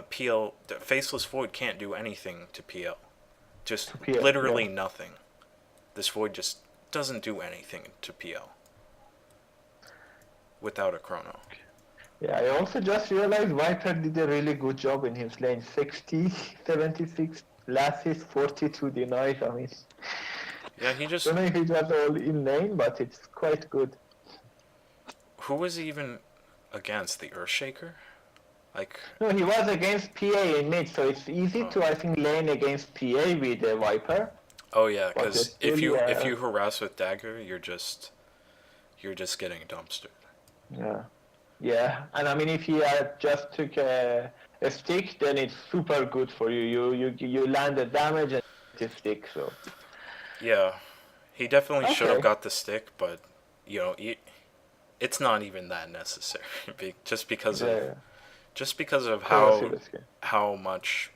S1: PL Faceless Void can't do anything to PL. Just
S2: PL,
S1: literally
S2: yeah.
S1: nothing. This Void just doesn't do anything to PL without a chrono.
S2: Yeah, I also just realized Viper did a really good job in his lane. 60, 76 lasses, 42 denied. I mean,
S1: Yeah, he just.
S2: don't know if it was all in lane, but it's quite good.
S1: Who was he even against? The Earthshaker?
S2: No, he was against PA in mid, so it's easy to, I think, lane against PA with a Viper.
S1: Oh yeah,
S2: But
S1: because
S2: still,
S1: if you harass with dagger, you're just getting dumpstered.
S2: yeah. Yeah, and I mean, if he had just took a stick, then it's super good for you. You land the damage and it's a stick, so.
S1: Yeah, he definitely should have
S2: Okay.
S1: got the stick, but it's not even that necessary. just because of
S2: Yeah.
S1: how
S2: Corrosive skin.
S1: how much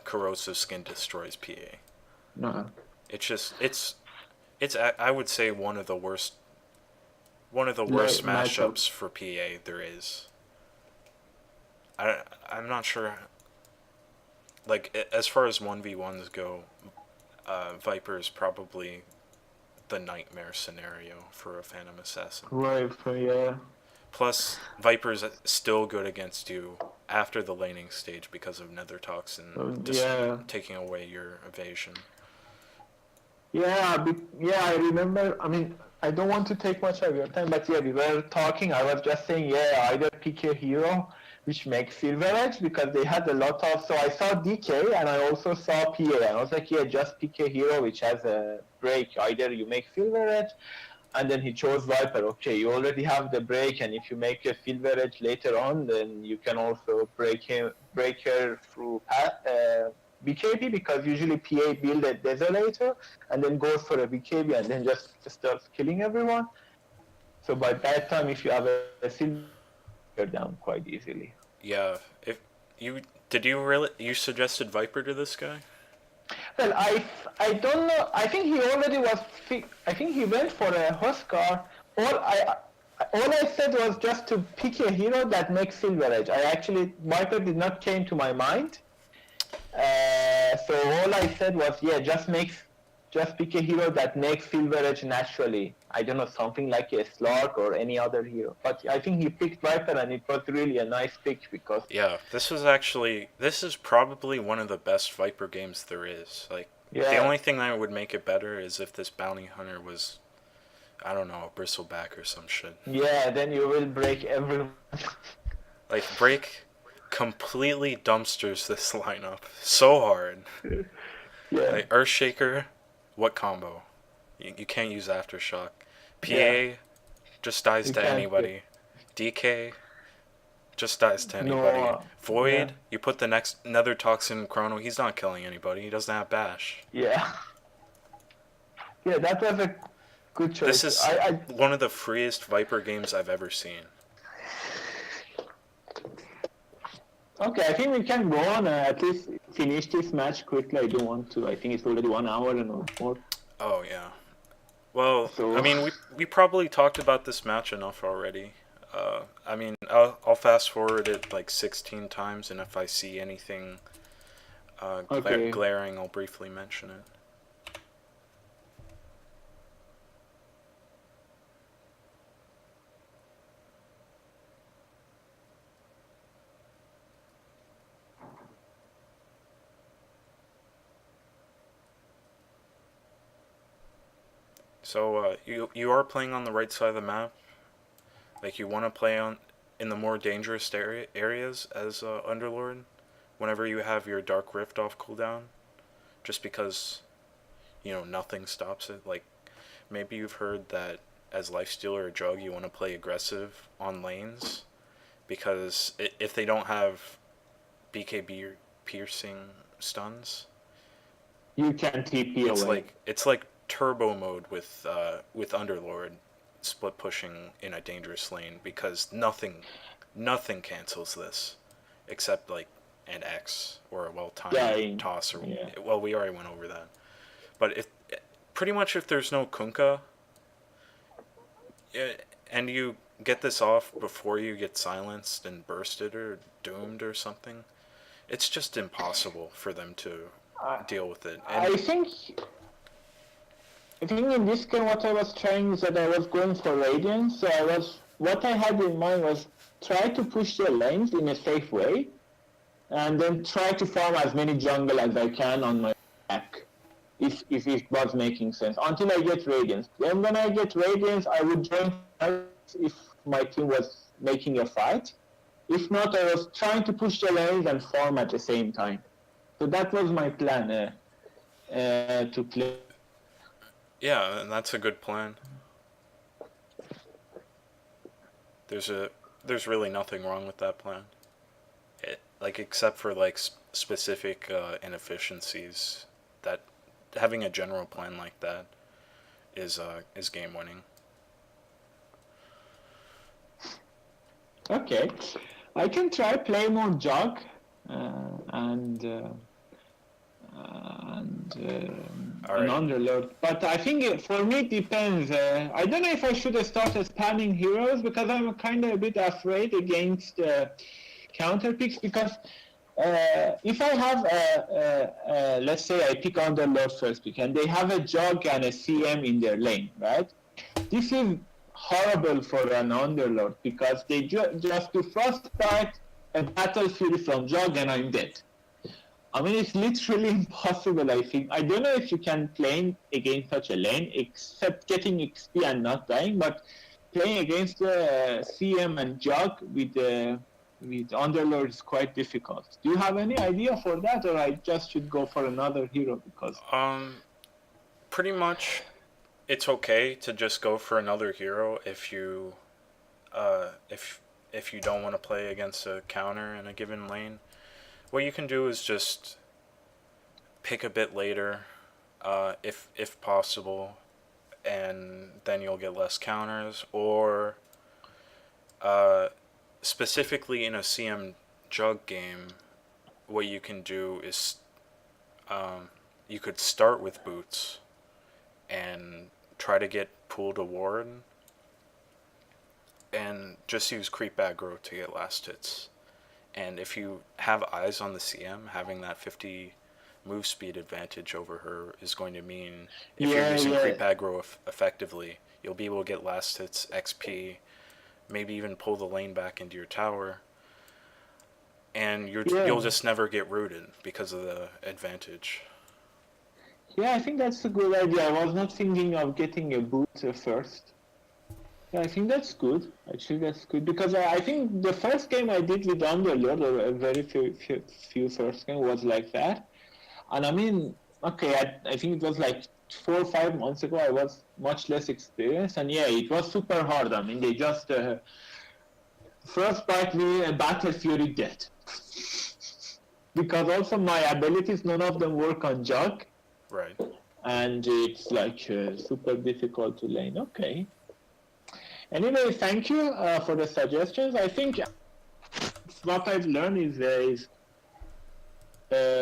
S1: corrosive skin destroys PA.
S2: No.
S1: It's just it's I would say one of the
S2: Like,
S1: worst matchups for PA there is. I'm not sure. As far as 1v1s go, Viper is probably the nightmare scenario for a Phantom Assassin.
S2: Right, yeah.
S1: Plus, Viper's still good against you after the laning stage because of Nether Toxin just
S2: Yeah.
S1: taking away your evasion.
S2: Yeah, I remember. I mean, I don't want to take much of your time, but yeah, we were talking. I was just saying, yeah, either pick a hero which makes Silver Edge because they had a lot of. So I saw DK and I also saw PA, and I was like, yeah, just pick a hero which has a break. Either you make Silver Edge, and then he chose Viper. Okay, you already have the break, and if you make a Silver Edge later on, then you can also break her through BKB because usually PA build a Desolator and then goes for a BKB and then just starts killing everyone. So by that time, if you have a Silver, you're down quite easily.
S1: Yeah, if you Did you suggested Viper to this guy?
S2: Well, I don't know. I think he already was. I think he went for a Huskar. All I said was just to pick a hero that makes Silver Edge. I actually Viper did not came to my mind. So all I said was, yeah, just pick a hero that makes Silver Edge naturally. I don't know, something like a Slark or any other hero. But I think he picked Viper, and it was really a nice pick because
S1: Yeah, this is probably one of the best Viper games there is. Like, the
S2: yeah,
S1: only thing that would make it better is if this bounty hunter was, I don't know, a bristleback or some shit.
S2: yeah, then you will break everyone.
S1: Like, Break completely dumpsters this lineup so hard.
S2: Yeah,
S1: Like, Earthshaker, what combo? You can't use Aftershock. PA
S2: yeah,
S1: just dies
S2: you
S1: to
S2: can't.
S1: anybody. DK just dies to anybody.
S2: No, yeah,
S1: Void, you put the next Nether Toxin Chrono, he's not killing anybody. He doesn't have Bash.
S2: yeah, yeah. That was a good
S1: This
S2: choice.
S1: is one of the freest Viper games I've ever seen.
S2: Okay, I think we can go on at least finish this match quickly. I don't want to. I think it's already 1 hour and more.
S1: Oh yeah. Well,
S2: So
S1: I mean, we probably talked about this match enough already. I mean, I'll fast forward it like 16 times, and if I see anything
S2: okay.
S1: glaring, I'll briefly mention it. So you are playing on the right side of the map. Like, you want to play on in the more dangerous areas as Underlord whenever you have your Dark Rift off cooldown, just because nothing stops it. Like, maybe you've heard that as Lifestealer or Jug you want to play aggressive on lanes because if they don't have BKB piercing stuns,
S2: You can TP away.
S1: it's like turbo mode with Underlord split pushing in a dangerous lane because nothing cancels this except like an X or a well timed toss or
S2: Yeah.
S1: well, we already went over that. But if pretty much if there's no Kunkka and you get this off before you get silenced and bursted or doomed or something, it's just impossible for them to deal with it. And
S2: I think in this game what I was trying is that I was going for Radiance. So what I had in mind was try to push the lanes in a safe way, and then try to farm as many jungle as I can on my back, if it was making sense, until I get Radiance. Then when I get Radiance, I would join if my team was making a fight. If not, I was trying to push the lanes and farm at the same time. So that was my plan to play.
S1: yeah, and that's a good plan. There's really nothing wrong with that plan. Like, except for like specific inefficiencies, that having a general plan like that is game winning.
S2: Okay, I can try play more Jug and an
S1: Alright.
S2: Underlord, but I think for me it depends. I don't know if I should start spamming heroes because I'm kind of a bit afraid against counter picks because if I have let's say I pick Underlord first pick and they have a Jug and a CM in their lane, right? This is horrible for an Underlord because they just do Frostbite and Battle Fury from Jug and I'm dead. I mean, it's literally impossible, I think. I don't know if you can play against such a lane, except getting XP and not dying, but playing against CM and Jug with Underlord is quite difficult. Do you have any idea for that, or I just should go for another hero? Because
S1: Pretty much it's okay to just go for another hero if you if you don't want to play against a counter in a given lane. What you can do is just pick a bit later, if possible, and then you'll get less counters. Or specifically in a CM Jug game, what you can do is you could start with boots and try to get pool to ward and just use creep aggro to get last hits. And if you have eyes on the CM, having that 50 move speed advantage over her is going to mean if you're using creep aggro effectively, you'll be able to get last hits, XP, maybe even pull the lane back into your tower, and you'll just never get rooted because of the advantage.
S2: Yeah, I think that's a good idea. I was not thinking of getting a boot first. Yeah, I think that's good. Actually, that's good because I think the first game I did with Underlord, or a very few first game, was like that. And I mean, okay, I think it was like 4 or 5 months ago. I was much less experienced, and yeah, it was super hard. I mean, they just first bite me and Battle Fury dead. Because also my abilities, none of them work on jug.
S1: Right.
S2: And it's like super difficult to lane. Okay. Anyway, thank you for the suggestions. I think what I've learned is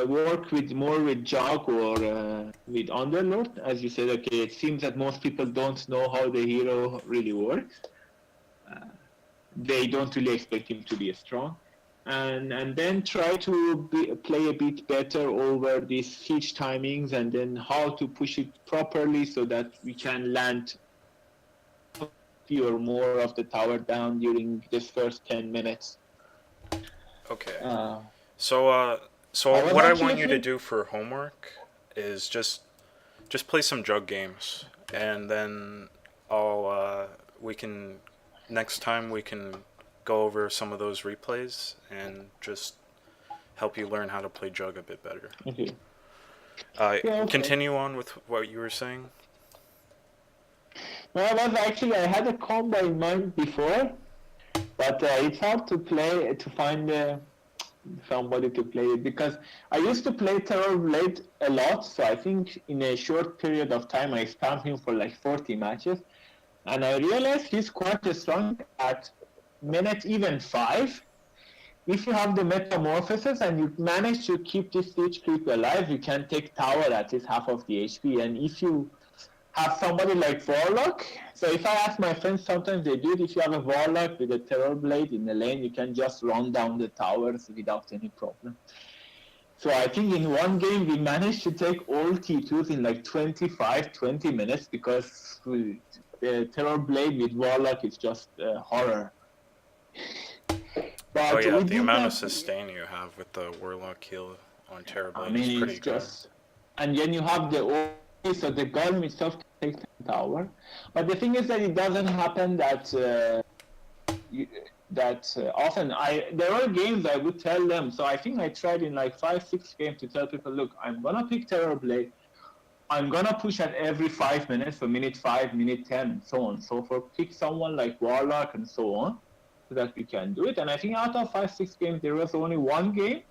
S2: work more with jug or with underlord. As you said, okay, it seems that most people don't know how the hero really works. They don't really expect him to be strong. And then try to play a bit better over these siege timings and then how to push it properly so that we can land or more of the tower down during this first 10 minutes.
S1: Okay. So what I want you to do for homework is just play some jug games, and then next time we can go over some of those replays and just help you learn how to play jug a bit better.
S2: Okay.
S1: Continue on with what you were saying.
S2: Well, I had a combo in mind before, but it's hard to find somebody to play it because I used to play Terror Blade a lot, so I think in a short period of time I spammed him for like 40 matches, and I realized he's quite strong at minute even 5. If you have the Metamorphosis and you manage to keep this Siege Creep alive, you can take tower at least half of the HP, and if you have somebody like Warlock. So if I ask my friends, sometimes they do it. If you have a Warlock with a Terror Blade in the lane, you can just run down the towers without any problem. So I think in one game we managed to take all T2s in like 20 minutes because the Terror Blade with Warlock is just horror.
S1: But the amount of sustain you have with the Warlock kill on Terror Blade is pretty good.
S2: And then you have the so the golem itself takes the tower, but the thing is that it doesn't happen that often. There are games I would tell them. So I think I tried in like 5-6 games to tell people, look, I'm gonna pick Terror Blade. I'm gonna push at every 5 minutes, for minute 5, minute 10, and so on. So for pick someone like Warlock and so on, so that we can do it. And I think out of 5-6 games, there was only one game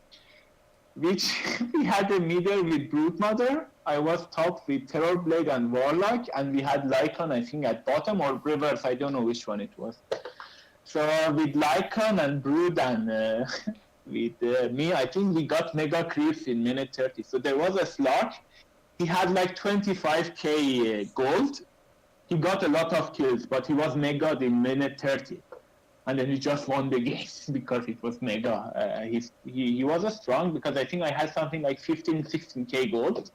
S2: which we had a middle with Brute Mother. I was top with Terror Blade and Warlock, and we had Lycan, I think, at bottom, or reverse, I don't know which one it was. So with Lycan and Brood and with me, I think we got Mega Creeps in minute 30. So there was a slot. He had like 25k gold. He got a lot of kills, but he was Mega in minute 30. And then he just won the game because it was Mega. He was strong because I think I had something like 16k gold.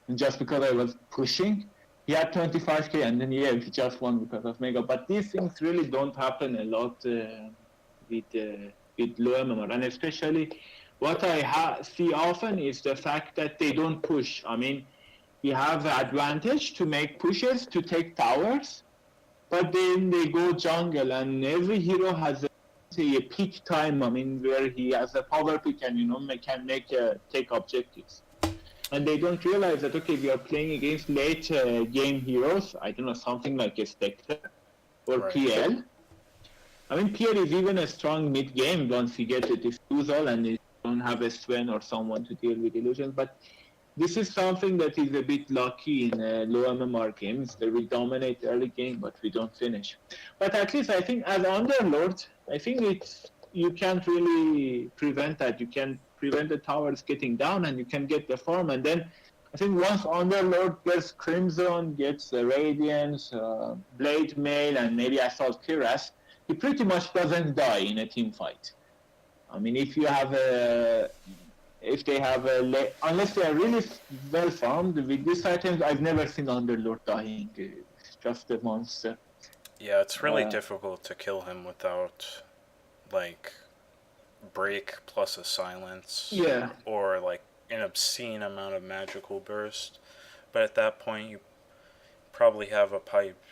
S2: And just because I was pushing, he had 25k, and then he just won because of Mega. But these things really don't happen a lot with low MMR, and especially what I see often is the fact that they don't push. I mean, you have the advantage to make pushes to take towers, but then they go jungle, and every hero has a peak time. I mean, where he has a power pick and can take objectives. And they don't realize that, okay, we are playing against late game heroes, I don't know, something like a Spectre or PL. I mean, PL is even a strong mid-game once you get a Diffusal and you don't have a Sven or someone to deal with illusions. But this is something that is a bit lucky in low MMR games, that we dominate early game, but we don't finish. But at least I think as Underlord, I think you can't really prevent that. You can prevent the towers getting down, and you can get the farm. And then I think once Underlord gets Crimson, gets the Radiance, Blade Mail, and maybe Assault Cuirass, he pretty much doesn't die in a team fight. I mean, if you have if they have unless they are really well farmed with these items, I've never seen Underlord dying. It's just a monster.
S1: Yeah, it's really difficult to kill him without, like, break plus a silence.
S2: Yeah.
S1: Or, like, an obscene amount of magical burst. But at that point, you probably have a pipe,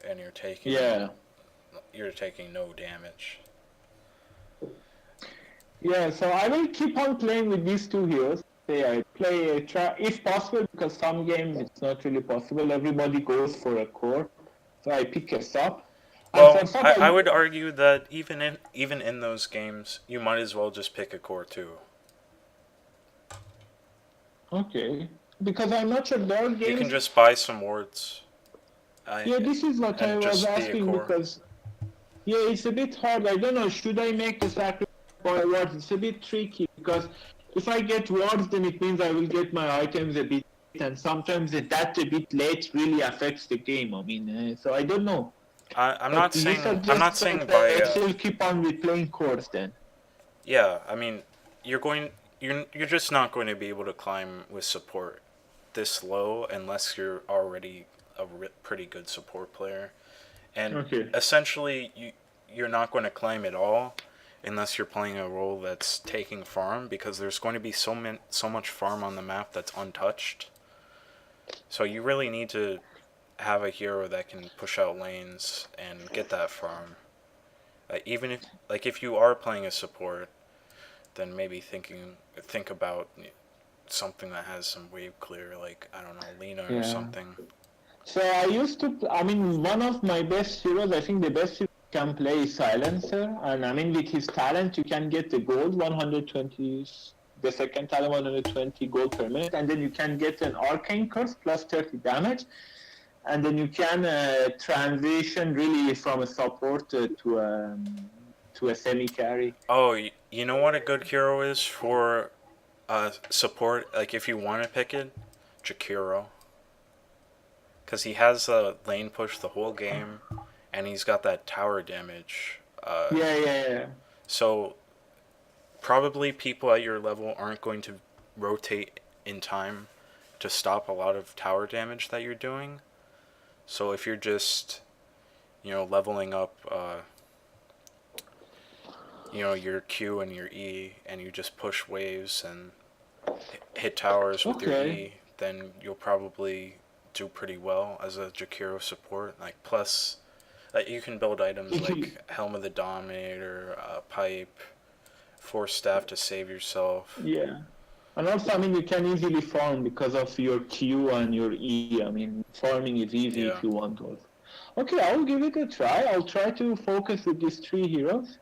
S1: and you're taking no damage.
S2: Yeah, so I will keep on playing with these two heroes. I play if possible, because some games it's not really possible. Everybody goes for a core, so I pick a sub.
S1: Well, I would argue that even in those games, you might as well just pick a core too.
S2: Okay, because I'm not sure board games.
S1: You can just buy some wards.
S2: This is what I was asking, because it's a bit hard. I don't know. Should I make the sacrifice for wards? It's a bit tricky, because if I get wards, then it means I will get my items a bit, and sometimes that a bit late really affects the game. I mean, so I don't know.
S1: I'm not saying by.
S2: I still keep on replaying cores then.
S1: Yeah, I mean, you're just not going to be able to climb with support this low unless you're already a pretty good support player, and essentially you're not going to climb at all unless you're playing a role that's taking farm, because there's going to be so much farm on the map that's untouched. So you really need to have a hero that can push out lanes and get that farm. Even if you are playing a support, then maybe think about something that has some wave clear, like, I don't know, Lena or something.
S2: So I used to, one of my best heroes, I think the best hero can play Silencer, and with his talent you can get the gold 120, the second talent 120 gold per minute, and then you can get an Arcane Curse plus 30 damage, and then you can transition really from a support to a semi-carry.
S1: Oh, you know what a good hero is for support, like if you want to pick it? Jakiro. Because he has a lane push the whole game, and he's got that tower damage.
S2: Yeah.
S1: So, probably people at your level aren't going to rotate in time to stop a lot of tower damage that you're doing. So if you're just, leveling up, your Q and your E, and you just push waves and hit towers with your E, then you'll probably do pretty well as a Jakiro support. Plus, you can build items like Helm of the Dominator, Pipe, Force Staff to save yourself.
S2: Yeah. And also, you can easily farm because of your Q and your E. Farming is easy if you want those. Okay, I'll give it a try. I'll try to focus with these three heroes.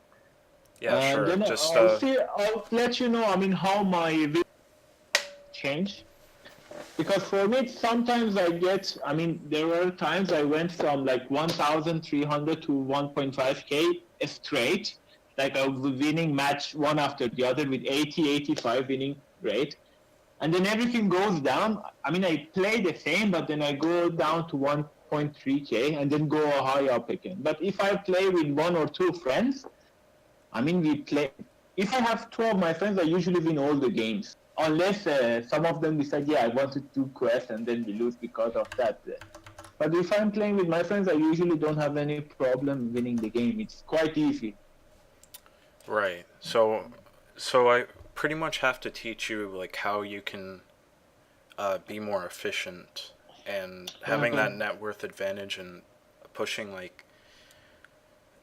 S1: Yeah, sure.
S2: Then I'll let you know, how my video change. Because for me, sometimes I get, there were times I went from 1,300 to 1.5k straight. I was winning match one after the other with 80, 85 winning rate. And then everything goes down. I play the same, but then I go down to 1.3k and then go high up again. But if I play with one or two friends, we play. If I have two of my friends, I usually win all the games. Unless some of them decide, I want to do quests, and then we lose because of that. But if I'm playing with my friends, I usually don't have any problem winning the game. It's quite easy.
S1: Right. So I pretty much have to teach you how you can be more efficient, and having that net worth advantage and pushing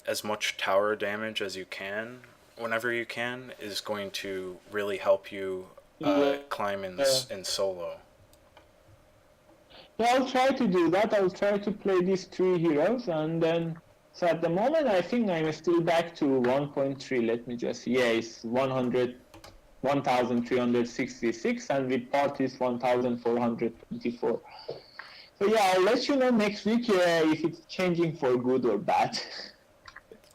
S1: as much tower damage as you can whenever you can is going to really help you climb in solo.
S2: Yeah, I'll try to do that. I'll try to play these three heroes, and then. So at the moment, I think I'm still back to 1.3. Let me just see. Yeah, it's 1,366, and with parties 1,424. So I'll let you know next week if it's changing for good or bad.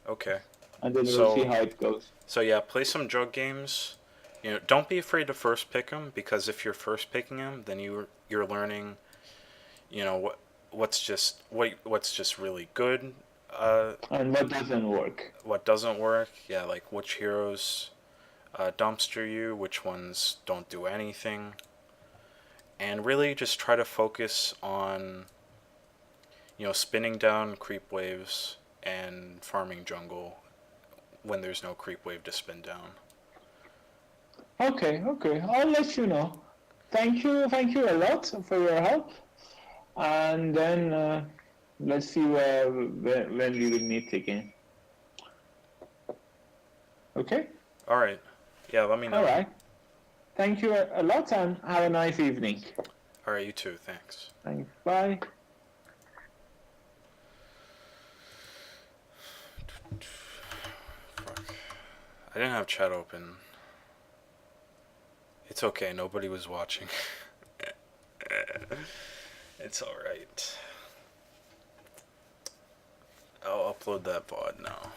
S1: Okay.
S2: And then we'll see how it goes.
S1: So play some drug games, Don't be afraid to first pick them, because if you're first picking them, then you're learning, what's just really good,
S2: And what doesn't work?
S1: what doesn't work. Yeah, like which heroes dumpster you, which ones don't do anything, and really just try to focus on spinning down creep waves and farming jungle when there's no creep wave to spin down.
S2: Okay, okay. I'll let you know. Thank you a lot for your help. And then let's see when we will meet again. Okay?
S1: All right. Yeah, let me
S2: All
S1: know.
S2: right. Thank you a lot and have a nice evening.
S1: All right, you too. Thanks.
S2: Thanks. Bye.
S1: Fuck. I didn't have chat open. It's okay. Nobody was watching. It's all right. I'll upload that VOD now.